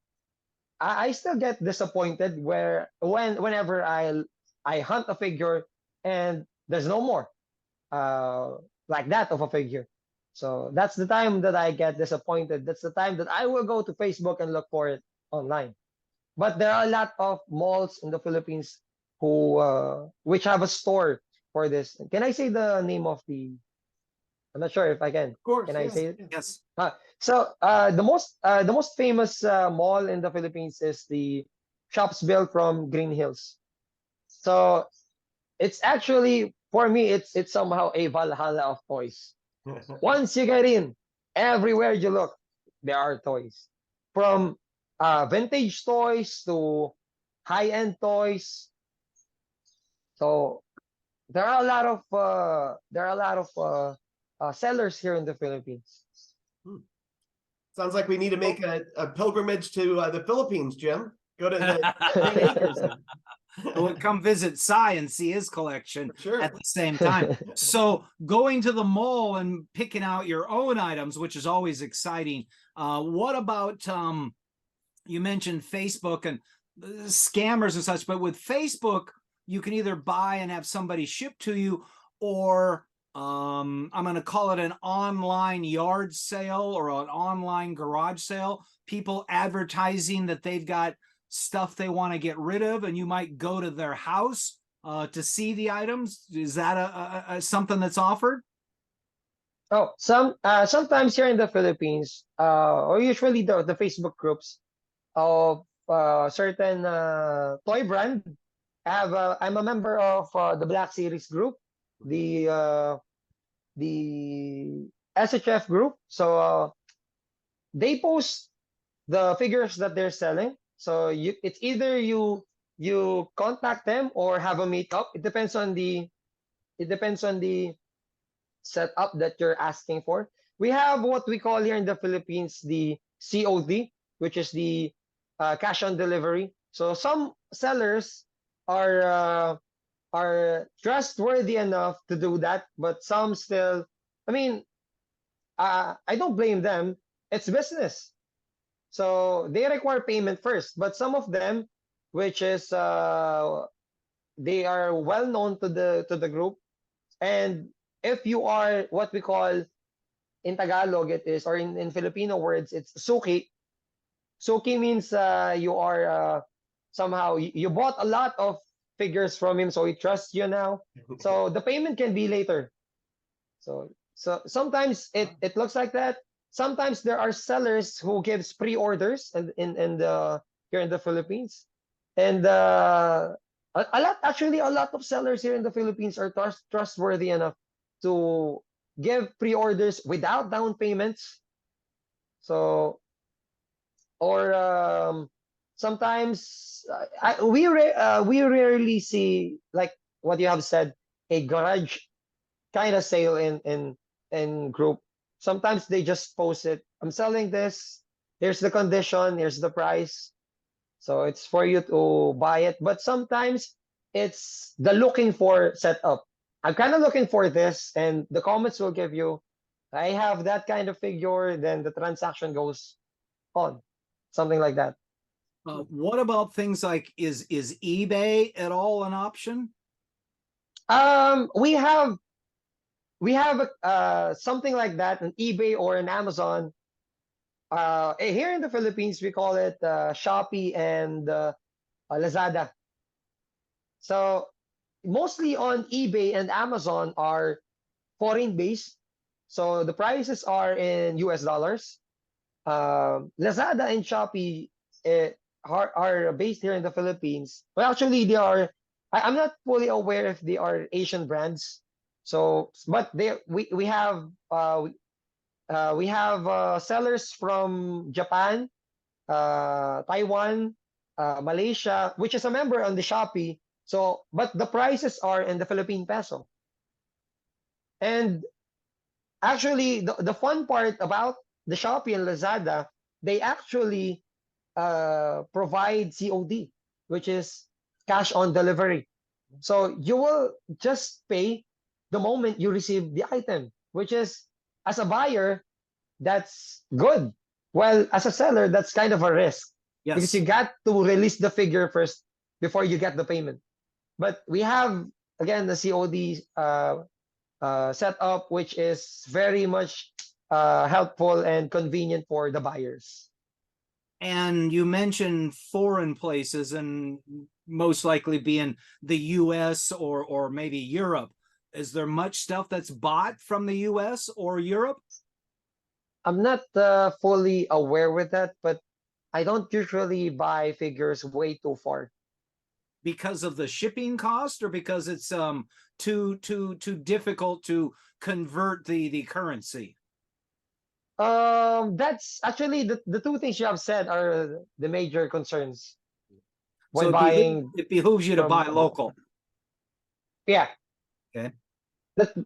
I still get disappointed whenever I hunt a figure and there's no more like that of a figure. So that's the time that I get disappointed. That's the time that I will go to Facebook and look for it online. But there are a lot of malls in the Philippines who which have a store for this. Can I say the name of the? I'm not sure if I can. Of course. Can I Yes. say it? Yes. So the most famous mall in the Philippines is the Shops Built from Green Hills. So it's actually, for me, it's somehow a Valhalla of toys. Once you get in, everywhere you look, there are toys. From vintage toys to high-end toys. So there are a lot of sellers here in the Philippines. Sounds like we need to make a pilgrimage to the Philippines, Jim. Go to the Green Acres. We'll come visit Sai and see his collection Sure. at the same time. So going to the mall and picking out your own items, which is always exciting. What about, you mentioned Facebook and scammers and such, but with Facebook, you can either buy and have somebody ship to you, or I'm going to call it an online yard sale or an online garage sale. People advertising that they've got stuff they want to get rid of, and you might go to their house to see the items. Is that a something that's offered? Oh, sometimes here in the Philippines, or usually the Facebook groups of certain toy brand. I'm a member of the Black Series group, the SHF group. So they post the figures that they're selling. So it's either you contact them or have a meetup. It depends on the setup that you're asking for. We have what we call here in the Philippines the COD, which is the cash on delivery. So some sellers are trustworthy enough to do that, but some still. I mean, I don't blame them. It's business, so they require payment first. But some of them, which is they are well known to the group, and if you are what we call in Tagalog, it is, or in Filipino words, it's suki. Suki means you are somehow you bought a lot of figures from him, so he trusts you now. So the payment can be later. So sometimes it looks like that. Sometimes there are sellers who gives pre-orders in the here in the Philippines, and a lot of sellers here in the Philippines are trustworthy enough to give pre-orders without down payments. So, or sometimes we rarely see, like what you have said, a garage kind of sale in group. Sometimes they just post it. I'm selling this. Here's the condition. Here's the price. So it's for you to buy it. But sometimes it's the looking for setup. I'm kind of looking for this, and the comments will give you, I have that kind of figure. Then the transaction goes on, something like that. What about things like is eBay at all an option? We have something like that, an eBay or an Amazon. Here in the Philippines, we call it Shopee and Lazada. So mostly on eBay and Amazon are foreign based. So the prices are in US dollars. Lazada and Shopee are based here in the Philippines. Well, actually, they are. I'm not fully aware if they are Asian brands. So, but we have sellers from Japan, Taiwan, Malaysia, which is a member on the Shopee. So, but the prices are in the Philippine peso. And actually, the fun part about the Shopee and Lazada, they actually provide COD, which is cash on delivery. So you will just pay the moment you receive the item, which is, as a buyer, that's good. Well, as a seller, that's kind of a risk, because Yes. you got to release the figure first before you get the payment. But we have, again, the COD setup, which is very much helpful and convenient for the buyers. And you mentioned foreign places, and most likely being the US or maybe Europe. Is there much stuff that's bought from the US or Europe? I'm not fully aware with that, but I don't usually buy figures way too far. Because of the shipping cost, or because it's too difficult to convert the currency? That's actually the two things you have said are the major concerns So when buying it behooves you to from buy local. Yeah. Okay.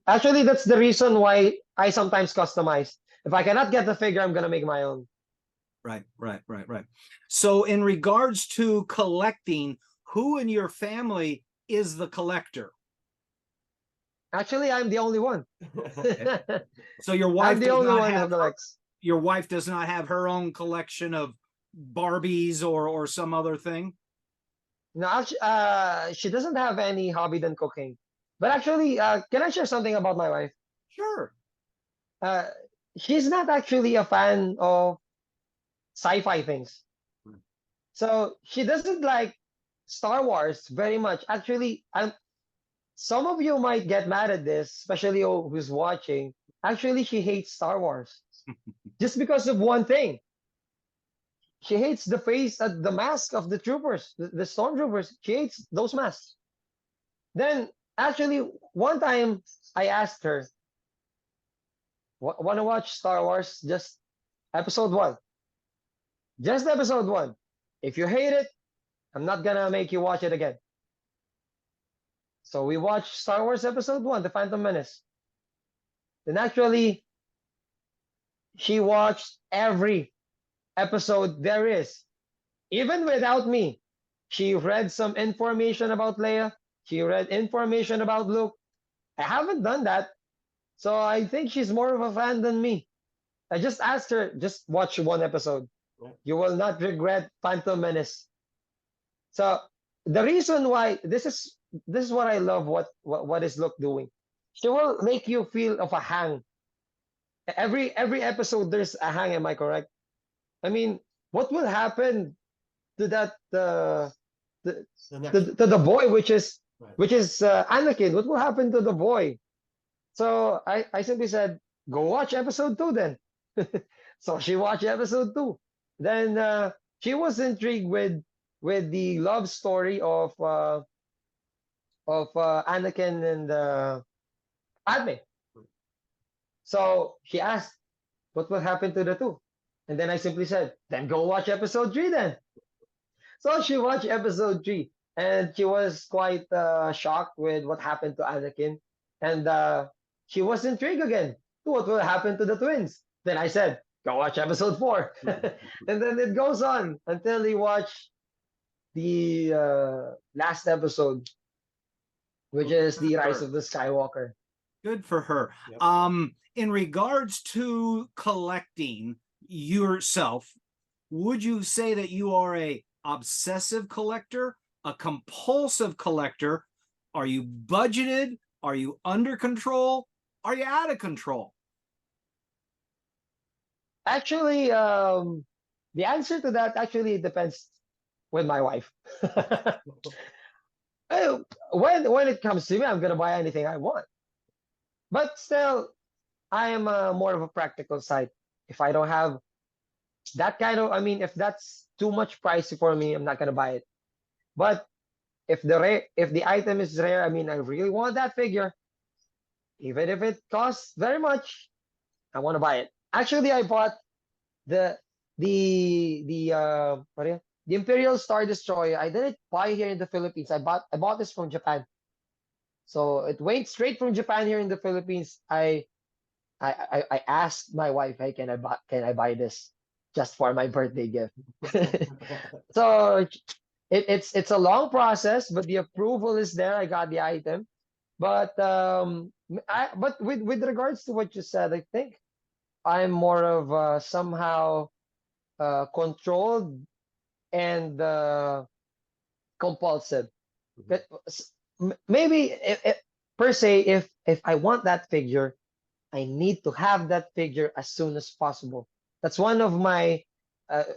Actually, that's the reason why I sometimes customize. If I cannot get the figure, I'm gonna make my own. Right. So in regards to collecting, who in your family is the collector? Actually, I'm the only one. So your wife I'm the does only not one who have collects. your wife does not have her own collection of Barbies or some other thing? No, actually, she doesn't have any hobby than cooking. But actually, can I share something about my wife? Sure. Uh, she's not actually a fan of sci-fi things. So she doesn't like Star Wars very much. Actually, some of you might get mad at this, especially who's watching. Actually, she hates Star Wars just because of one thing. She hates the face, the mask of the troopers, the stormtroopers. She hates those masks. Then, actually, one time I asked her, "Want to watch Star Wars? Just episode one. Just episode one. If you hate it, I'm not gonna make you watch it again." So we watched Star Wars episode one, The Phantom Menace. Then actually, she watched every episode there is, even without me. She read some information about Leia. She read information about Luke. I haven't done that. So I think she's more of a fan than me. I just asked her, just watch one episode. You will not regret Phantom Menace. So the reason why this is what I love what is Luke doing. She will make you feel of a hang. Every episode there's a hang, am I correct? I mean, what will happen to that the The next, to the boy right. which is Anakin? What will happen to the boy? So I simply said, go watch episode two then. So she watched episode two. Then she was intrigued with the love story of Anakin and Padme. So she asked, what will happen to the two? And then I simply said, then go watch episode three then. So she watched episode three, and she was quite shocked with what happened to Anakin, and she was intrigued again. What will happen to the twins? Then I said, go watch episode four, and then it goes on until he watched the last episode, which is the Rise of the Skywalker. Good for her. Yep. In regards to collecting yourself, would you say that you are a obsessive collector, a compulsive collector? Are you budgeted? Are you under control? Are you out of control? Actually, the answer to that actually depends with my wife. When it comes to me, I'm gonna buy anything I want. But still, I am more of a practical side. If I don't have that kind of, I mean, if that's too much pricey for me, I'm not gonna buy it. But if the item is rare, I mean, I really want that figure, even if it costs very much, I want to buy it. Actually, I bought the the Imperial Star Destroyer. I didn't buy here in the Philippines. I bought this from Japan. So it went straight from Japan here in the Philippines. I asked my wife, hey, can I buy this just for my birthday gift? So it's a long process, but the approval is there. I got the item. But but with regards to what you said, I think I'm more of somehow controlled and compulsive. But maybe per se, if I want that figure, I need to have that figure as soon as possible. That's one of my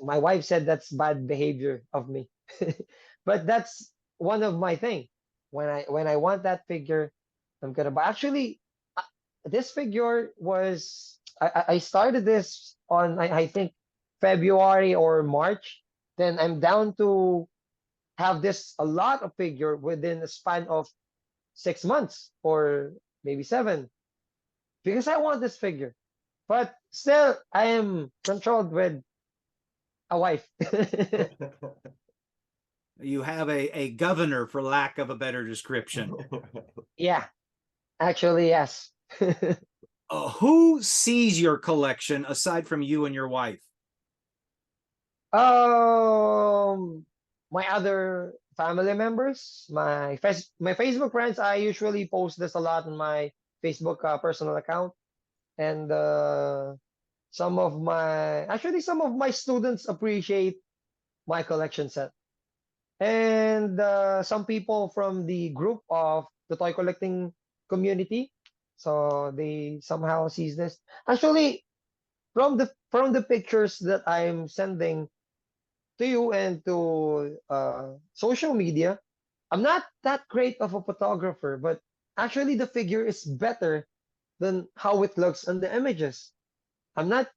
wife said that's bad behavior of me, but that's one of my thing. When I want that figure, I'm gonna buy. Actually, this figure was I started this on I think February or March. Then I'm down to have this a lot of figure within a span of 6 months or maybe seven, because I want this figure. But still, I am controlled with a wife. You have a governor, for lack of a better description. Yeah, actually, yes. Who sees your collection aside from you and your wife? Um, my other family members, my Facebook friends. I usually post this a lot on my Facebook personal account, and some of my students appreciate my collection set, and some people from the group of the toy collecting community. So they somehow sees this. Actually, from the pictures that I'm sending to you and to social media, I'm not that great of a photographer, but actually the figure is better than how it looks on the images. I'm not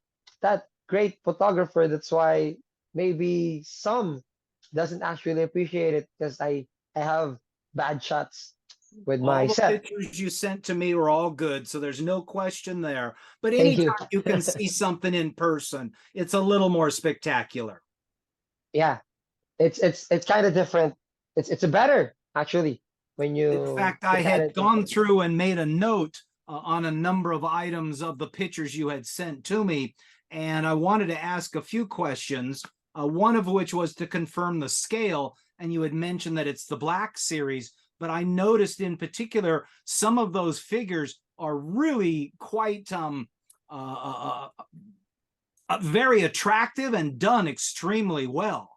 that great photographer. That's why maybe some doesn't actually appreciate it because I have bad shots with my All the set. pictures you sent to me were all good, so there's no question there. But Thank you. anytime you can see something in person, it's a little more spectacular. Yeah, it's kind of different. It's a better actually when In you fact, I look at had it. gone through and made a note on a number of items of the pictures you had sent to me, and I wanted to ask a few questions, one of which was to confirm the scale, and you had mentioned that it's the Black series, but I noticed in particular some of those figures are really quite very attractive and done extremely well.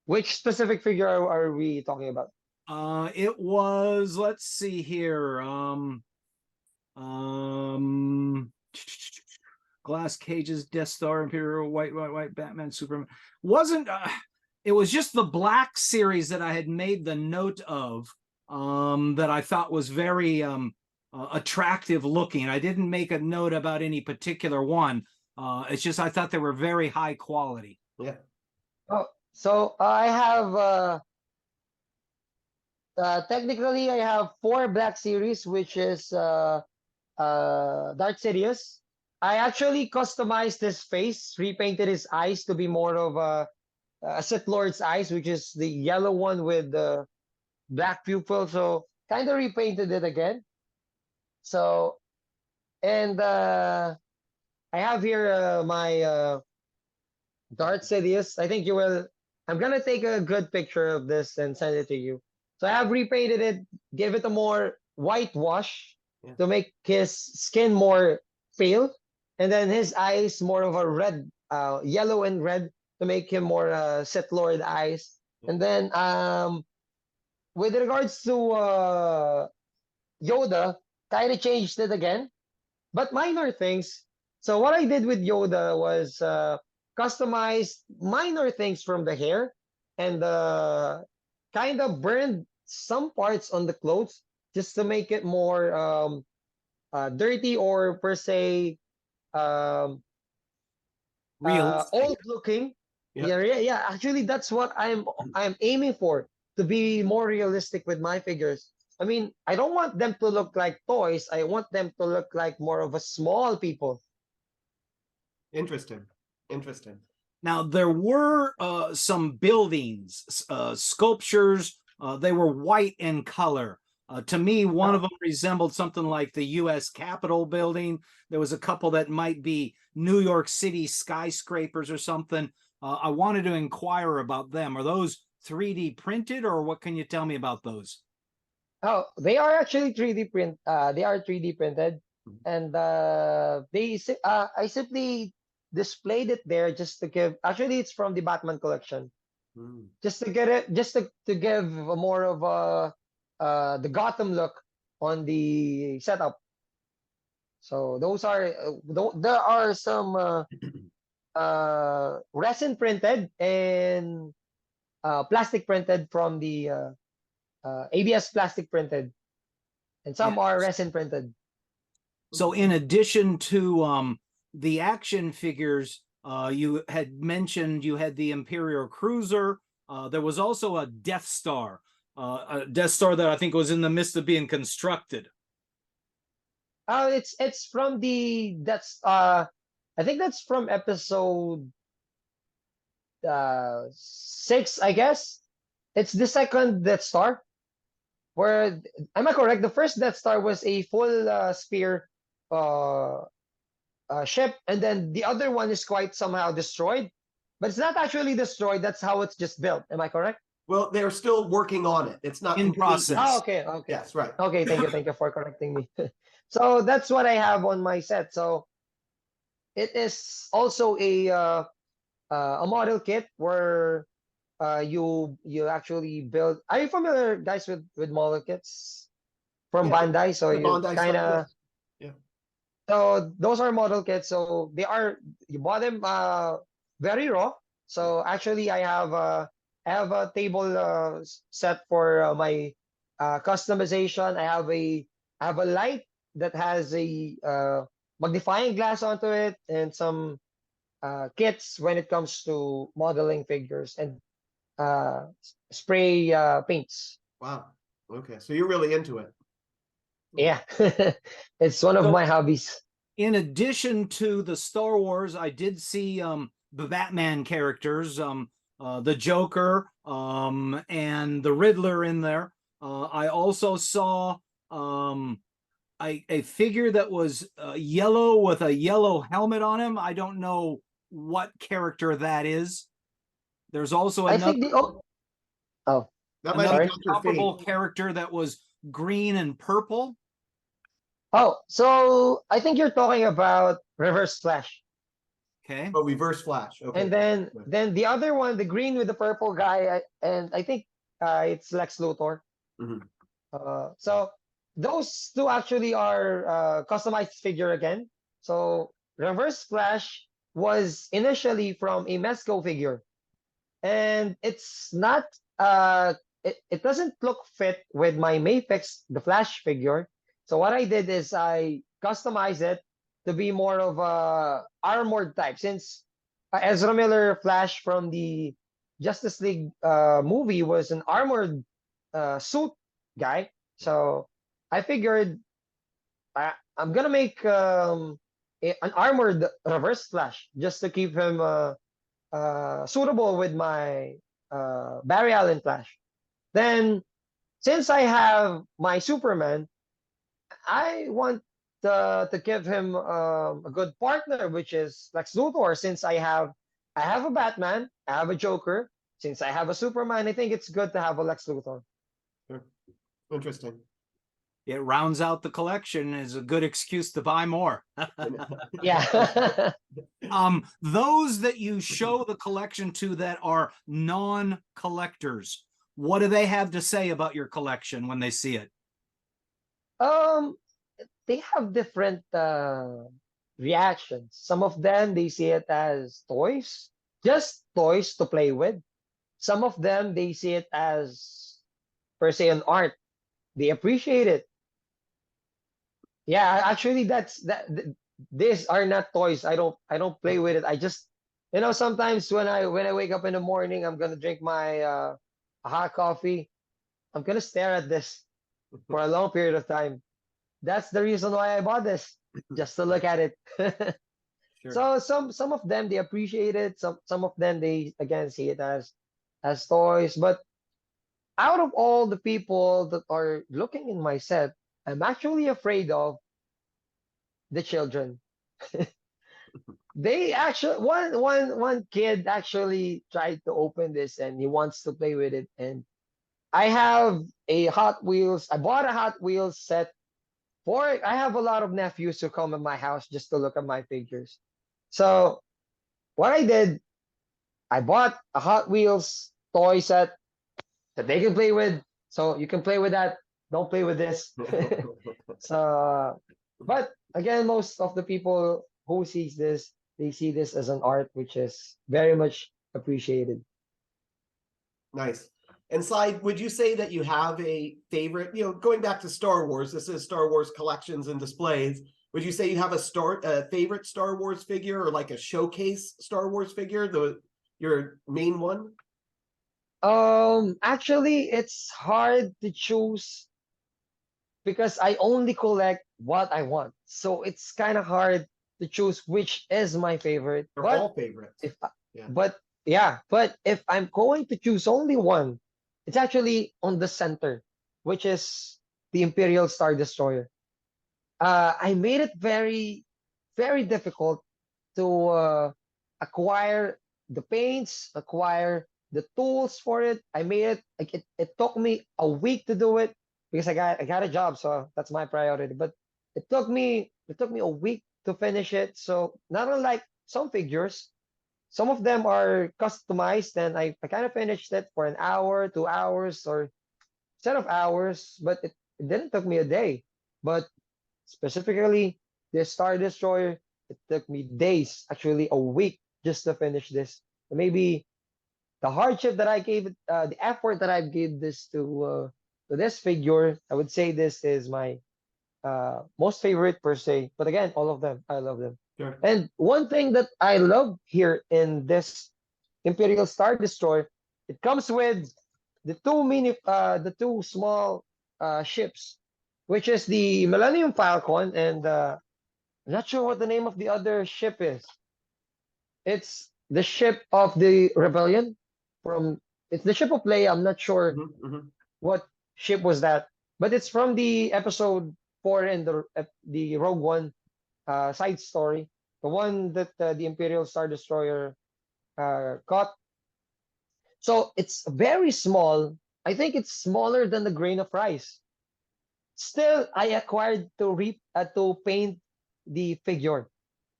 Which specific figure are we talking about? It was, let's see here. Glass cages, Death Star, Imperial, white, Batman, Superman. Wasn't it was just the Black series that I had made the note of, that I thought was very attractive looking. I didn't make a note about any particular one. It's just I thought they were very high quality. Yeah. Oh, so I have technically I have 4 Black series, which is Darth Sidious. I actually customized his face, repainted his eyes to be more of a Sith Lord's eyes, which is the yellow one with the black pupil. So kind of repainted it again. So, and I have here my Darth Sidious. I think you will. I'm gonna take a good picture of this and send it to you. So I have repainted it, give it a more whitewash to make his skin more pale, and then his eyes more of a red, yellow and red to make him more Sith Lord eyes. And then with regards to Yoda, kind of changed it again, but minor things. So what I did with Yoda was customized minor things from the hair and kind of burned some parts on the clothes just to make it more dirty or per se Realistic. old looking. Yeah. Actually, that's what I'm aiming for, to be more realistic with my figures. I mean, I don't want them to look like toys. I want them to look like more of a small people. Interesting. Now, there were some buildings, sculptures, they were white in color. To me, one of them resembled something like the U.S. Capitol building. There was a couple that might be New York City skyscrapers or something. I wanted to inquire about them. Are those 3D printed, or what can you tell me about those? Oh, they are actually 3D print. They are 3D printed, and I simply displayed it there just to give. Actually, it's from the Batman collection. Just to get it, just to give more of the Gotham look on the setup. So those are there are some resin printed and plastic printed from the ABS plastic printed, and some are resin printed. So in addition to the action figures, you had mentioned you had the Imperial Cruiser. There was also a Death Star that I think was in the midst of being constructed. It's from I think that's from episode 6, I guess. It's the second Death Star. Where, am I correct? The first Death Star was a full spear ship, and then the other one is quite somehow destroyed, but it's not actually destroyed. That's how it's just built. Am I correct? Well, they're still working on it. It's not in complete process. yet. Oh, okay. Yes, right. Okay, thank you for correcting me. So that's what I have on my set. So it is also a a model kit where you actually build. Are you familiar, guys, with model kits from Yeah, Bandai? So the you Bondi kind stuff. of, Yeah. so those are model kits. So they are, you bought them very raw. So actually, I have a table set for my customization. I have a light that has a magnifying glass onto it, and some kits when it comes to modeling figures and spray paints. Wow. Okay, so you're really into it. Yeah, it's one of So my hobbies. in addition to the Star Wars, I did see the Batman characters, the Joker, and the Riddler in there. I also saw a figure that was yellow with a yellow helmet on him. I don't know what character that is. There's also I another think oh, That might be sorry. Dr. Fate. comparable character that was green and purple. Oh, so I think you're talking about Reverse Flash. Okay. Oh, Reverse Flash. Okay. And then the other one, the green with the purple guy, and I think it's Lex Luthor. Mhm. So those two actually are customized figure again. So Reverse Flash was initially from a Mesco figure, and it's not it doesn't look fit with my Mayfix the Flash figure. So what I did is I customized it to be more of a armored type, since Ezra Miller Flash from the Justice League movie was an armored suit guy. So I figured I'm gonna make an armored Reverse Flash just to keep him suitable with my Barry Allen Flash. Then, since I have my Superman, I want to give him a good partner, which is Lex Luthor. Since I have a Batman, I have a Joker. Since I have a Superman, I think it's good to have a Lex Luthor. Sure. Interesting. It rounds out the collection, is a good excuse to buy more. Yeah. Those that you show the collection to that are non-collectors, what do they have to say about your collection when they see it? um, they have different reactions. Some of them they see it as toys, just toys to play with. Some of them they see it as per se an art. They appreciate it. Yeah, actually these are not toys. I don't play with it. I just, sometimes when I wake up in the morning, I'm gonna drink my hot coffee. I'm gonna stare at this for a long period of time. That's the reason why I bought this, just to look at it. Sure. So some of them they appreciate it. Some of them they again see it as toys. But out of all the people that are looking in my set, I'm actually afraid of the children. They actually one kid actually tried to open this and he wants to play with it. And I have a Hot Wheels. I bought a Hot Wheels set for it. I have a lot of nephews who come in my house just to look at my figures. So what I did, I bought a Hot Wheels toy set that they can play with. So you can play with that. Don't play with this. So, but again, most of the people who sees this, they see this as an art, which is very much appreciated. Nice. And Slide, would you say that you have a favorite, going back to Star Wars, this is Star Wars collections and displays. Would you say you have a favorite Star Wars figure, or like a showcase Star Wars figure, your main one? Actually, it's hard to choose because I only collect what I want. So it's kind of hard to choose which is my favorite. They're But all favorites. Yeah. but if I'm going to choose only one, it's actually on the center, which is the Imperial Star Destroyer. I made it very, very difficult to acquire the paints, acquire the tools for it. I made it like it took me a week to do it because I got a job, so that's my priority. But it took me a week to finish it. So not unlike some figures, some of them are customized, and I kind of finished it for an hour, 2 hours, or set of hours, but it didn't took me a day. But specifically, the Star Destroyer, it took me days, actually a week, just to finish this. Maybe the hardship that I gave it, the effort that I gave this to this figure, I would say this is my most favorite per se. But again, all of them, I love them. Sure. And one thing that I love here in this Imperial Star Destroyer, it comes with the two small ships, which is the Millennium Falcon and I'm not sure what the name of the other ship is. It's the ship of the rebellion from. It's the ship of Leia. I'm not sure what ship was that, but it's from the episode 4 in the Rogue One side story, the one that the Imperial Star Destroyer caught. So it's very small. I think it's smaller than the grain of rice. Still, I acquired to paint the figure.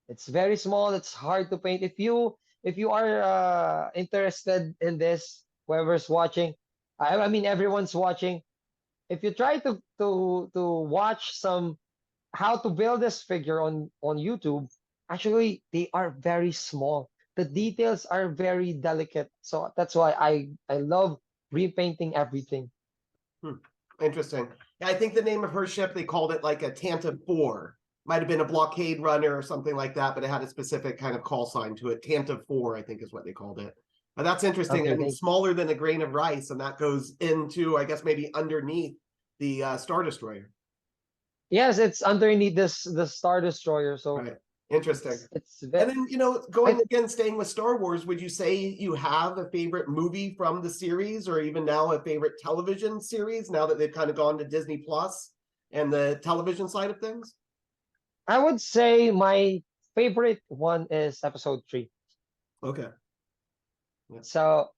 It's very small. It's hard to paint. If you are interested in this, whoever's watching, I mean everyone's watching. If you try to watch some how to build this figure on YouTube, actually they are very small. The details are very delicate. So that's why I love repainting everything. Interesting. I think the name of her ship, they called it like a Tantive 4. Might have been a blockade runner or something like that, but it had a specific kind of call sign to it. Tantive 4, I think is what they called it. But that's interesting. Okay, I mean, smaller than a grain of rice, and that goes into, I guess, maybe underneath the Star Destroyer. Yes, it's underneath the Star Destroyer. So Right. Interesting. It's And very, then, you know, going again, staying with Star Wars, would you say you have a favorite movie from the series, or even now a favorite television series, now that they've kind of gone to Disney Plus and the television side of things? I would say my favorite one is episode 3. Okay. So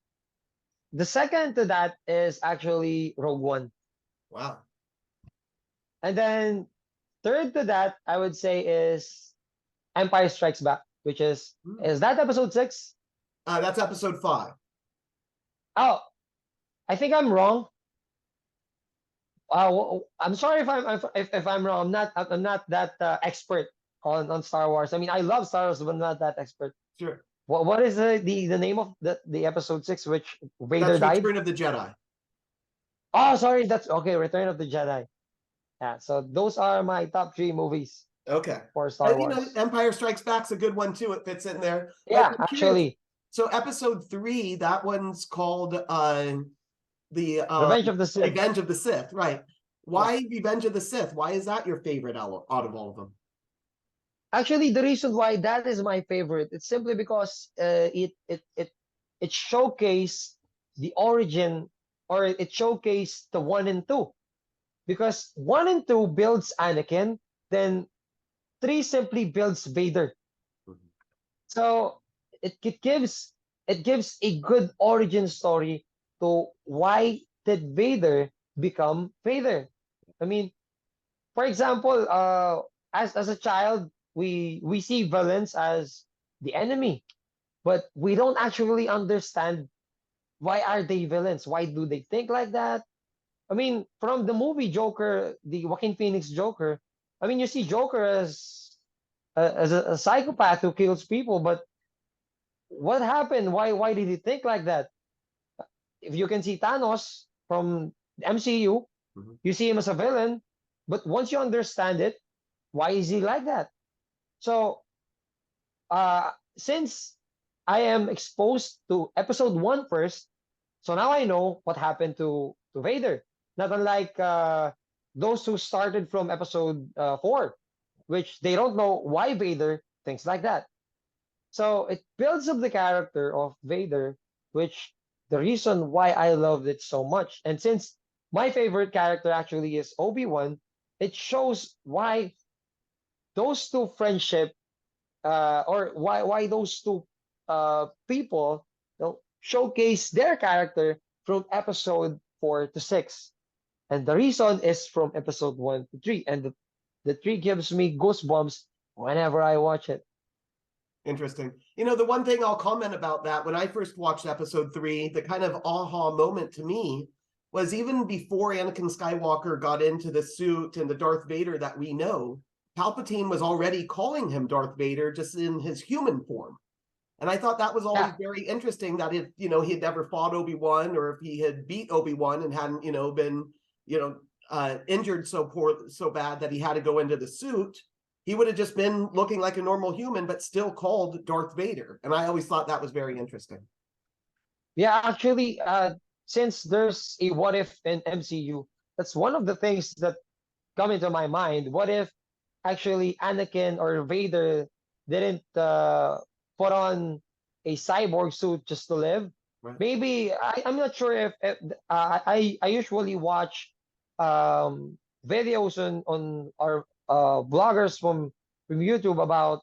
the second to that is actually Rogue One. Wow. And then third to that, I would say is Empire Strikes Back, which is that episode 6? That's episode 5. Oh, I think I'm wrong. I'm sorry if I'm wrong. I'm not that expert on Star Wars. I mean, I love Star Wars, but I'm not that expert. Sure. What is the name of the episode 6, which Vader That's died? Return of the Jedi. Oh, sorry, that's okay. Return of the Jedi. Yeah, so those are my top 3 movies Okay. for Star You know, Wars. Empire Strikes Back's a good one too. It fits in there. Yeah, I'm curious. actually, So episode 3, that one's called the Revenge of the Sith. Revenge of the Sith, right? Why Revenge of the Sith? Why is that your favorite out of all of them? Actually, the reason why that is my favorite, it's simply because it showcased the origin, or it showcased the 1 and 2. Because 1 and 2 builds Anakin, then 3 simply builds Vader. So it gives a good origin story to why did Vader become Vader. I mean, for example, as a child, we see villains as the enemy, but we don't actually understand why are they villains. Why do they think like that? I mean, from the movie Joker, the Joaquin Phoenix Joker, I mean, you see Joker as a psychopath who kills people, but what happened? Why did he think like that? If you can see Thanos from the MCU, you see him as a villain, but once you understand it, why is he like that? So, since I am exposed to episode 1 first, so now I know what happened to Vader. Not unlike those who started from episode 4, which they don't know why Vader thinks like that. So it builds up the character of Vader, which the reason why I loved it so much. And since my favorite character actually is Obi-Wan, it shows why those two friendship, or why those two people, showcase their character from episode 4 to 6. And the reason is from episode 1 to 3. And the 3 gives me goosebumps whenever I watch it. Interesting. You know, the one thing I'll comment about that, when I first watched episode 3, the kind of aha moment to me was even before Anakin Skywalker got into the suit and the Darth Vader that we know, Palpatine was already calling him Darth Vader just in his human form. And I thought that was always very interesting, that if, you know, he had never fought Obi-Wan, or if he had beat Obi-Wan and hadn't, you know, been, you know, injured so bad that he had to go into the suit, he would have just been looking like a normal human, but still called Darth Vader. And I always thought that was very interesting. Yeah, actually, since there's a what if in MCU, that's one of the things that come into my mind. What if actually Anakin or Vader didn't put on a cyborg suit just to live? Right. Maybe I'm not sure if I usually watch videos on our bloggers from YouTube about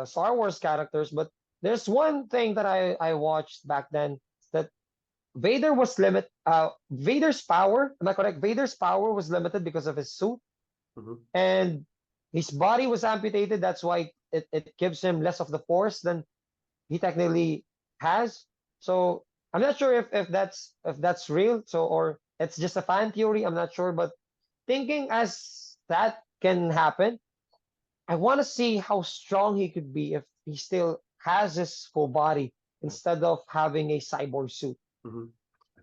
Star Wars characters, but there's one thing that I watched back then, that Vader was Vader's power, am I correct? Vader's power was limited because of his suit, and his body was amputated. That's why it gives him less of the force than he technically has. So I'm not sure if that's real, so, or it's just a fan theory. I'm not sure, but thinking as that can happen, I want to see how strong he could be if he still has his full body instead of having a cyborg suit.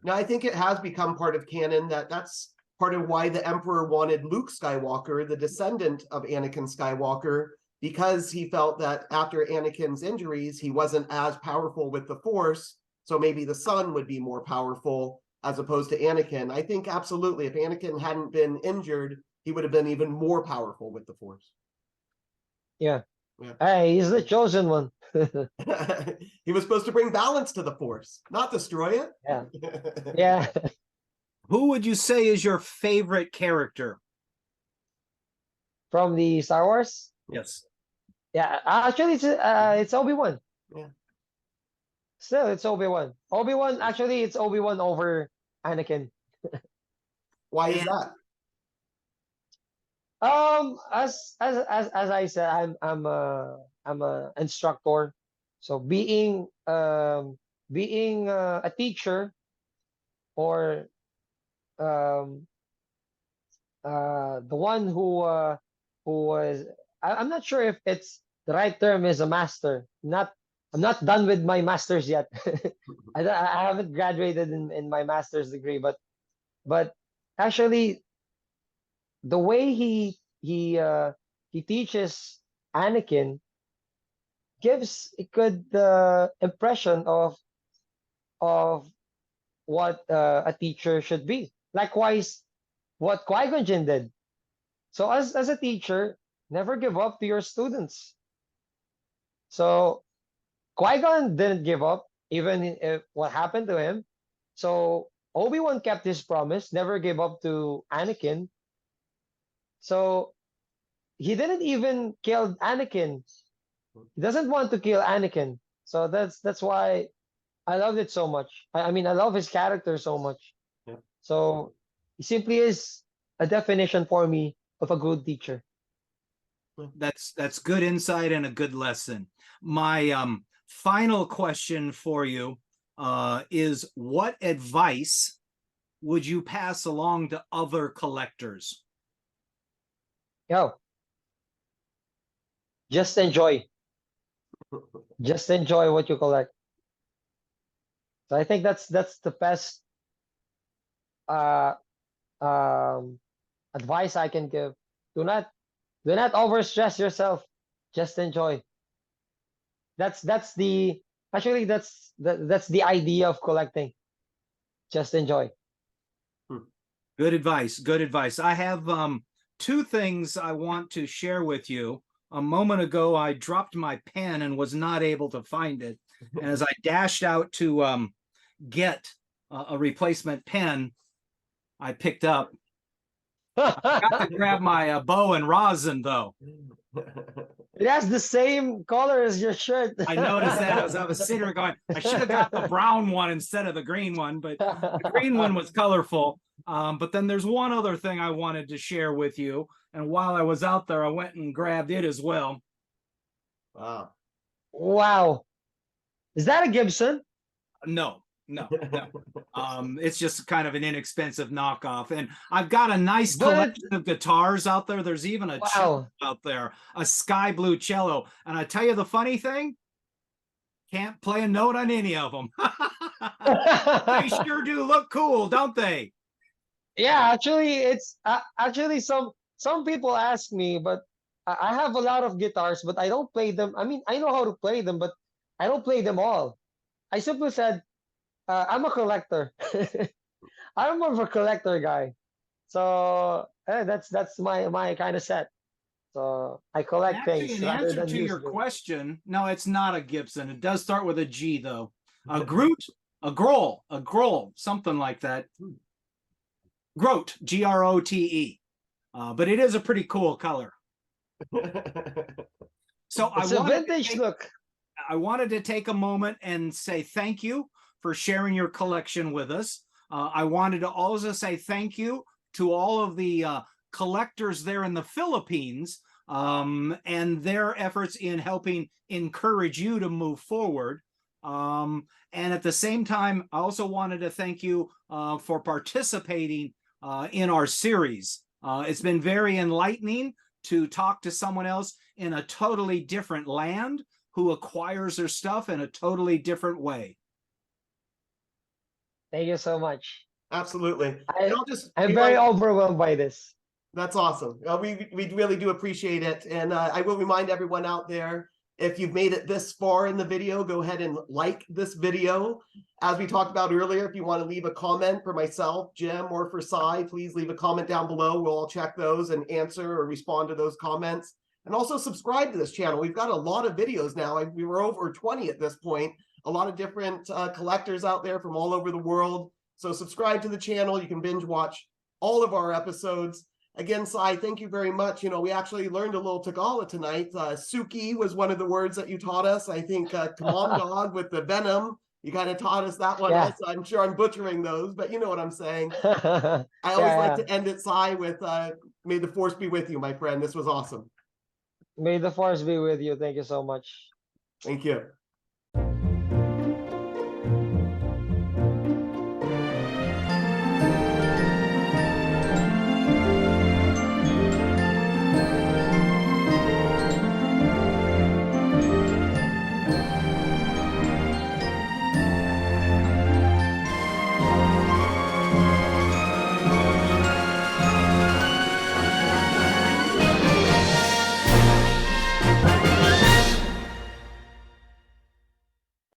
Now, I think it has become part of canon that's part of why the Emperor wanted Luke Skywalker, the descendant of Anakin Skywalker, because he felt that after Anakin's injuries, he wasn't as powerful with the Force, so maybe the son would be more powerful as opposed to Anakin. I think absolutely, if Anakin hadn't been injured, he would have been even more powerful with the Force. Yeah. Hey, he's the chosen one. He was supposed to bring balance to the Force, not destroy it. Yeah. Yeah. Who would you say is your favorite character? From the Star Wars? Yes. Yeah, actually it's Obi-Wan. Yeah. Still, it's Obi-Wan. Obi-Wan, actually, it's Obi-Wan over Anakin. Why is that? As I said, I'm a instructor, so being a teacher, or the one who was, I'm not sure if it's the right term, is a master. I'm not done with my master's yet. I haven't graduated in my master's degree, but actually, the way he teaches Anakin gives a good impression of what a teacher should be. Likewise, what Qui-Gon Jinn did. So as a teacher, never give up to your students. So Qui-Gon didn't give up, even if what happened to him. So Obi-Wan kept his promise, never gave up to Anakin. So he didn't even kill Anakin. He doesn't want to kill Anakin. So that's why I loved it so much. I mean, I love his character so much. Yeah. So he simply is a definition for me of a good teacher. That's good insight and a good lesson. My final question for you is, what advice would you pass along to other collectors? Just enjoy. Just enjoy what you collect. So I think that's the best advice I can give. Do not overstress yourself. Just enjoy. That's the idea of collecting. Just enjoy. Good advice. Good advice. I have two things I want to share with you. A moment ago, I dropped my pen and was not able to find it. And as I dashed out to get a replacement pen, I picked up. I got to grab my bow and rosin, though. It has the same color as your shirt. I noticed that as I was sitting there going, I should have got the brown one instead of the green one, but the green one was colorful. But then there's one other thing I wanted to share with you. And while I was out there, I went and grabbed it as well. Wow. Wow. Is that a Gibson? No. It's just kind of an inexpensive knockoff. And I've got a nice But collection of guitars out there. There's even a cello wow. out there, a sky blue cello. And I tell you the funny thing, can't play a note on any of them. They sure do look cool, don't they? Yeah, actually, it's actually some people ask me, but I have a lot of guitars, but I don't play them. I mean, I know how to play them, but I don't play them all. I simply said, I'm a collector. I'm more of a collector guy. So that's my kind of set. So I collect Actually, things in rather answer than to use your them. question, no, it's not a Gibson. It does start with a G, though. A Groot, a Grohl, something like that. Grote, Grote. But it is a pretty cool color. So It's a vintage look. I wanted to take a moment and say thank you for sharing your collection with us. I wanted to also say thank you to all of the collectors there in the Philippines and their efforts in helping encourage you to move forward. And at the same time, I also wanted to thank you for participating in our series. It's been very enlightening to talk to someone else in a totally different land who acquires their stuff in a totally different way. Thank you so much. Absolutely. And I'll just I'm very overwhelmed by this. That's awesome. We really do appreciate it. And I will remind everyone out there, if you've made it this far in the video, go ahead and like this video. As we talked about earlier, if you want to leave a comment for myself, Jim, or for Cy, please leave a comment down below. We'll all check those and answer or respond to those comments. And also subscribe to this channel. We've got a lot of videos now. We were over 20 at this point. A lot of different collectors out there from all over the world. So subscribe to the channel. You can binge watch all of our episodes. Again, Cy, thank you very much. You know, we actually learned a little Tagalog tonight. Suki was one of the words that you taught us. I think kaabang-abang with the venom. You kind of taught us that one also. I'm sure I'm butchering those, but you know what I'm saying. I always like to end it, Cy, with may the force be with you, my friend. This was awesome. May the force be with you. Thank you so much. Thank you.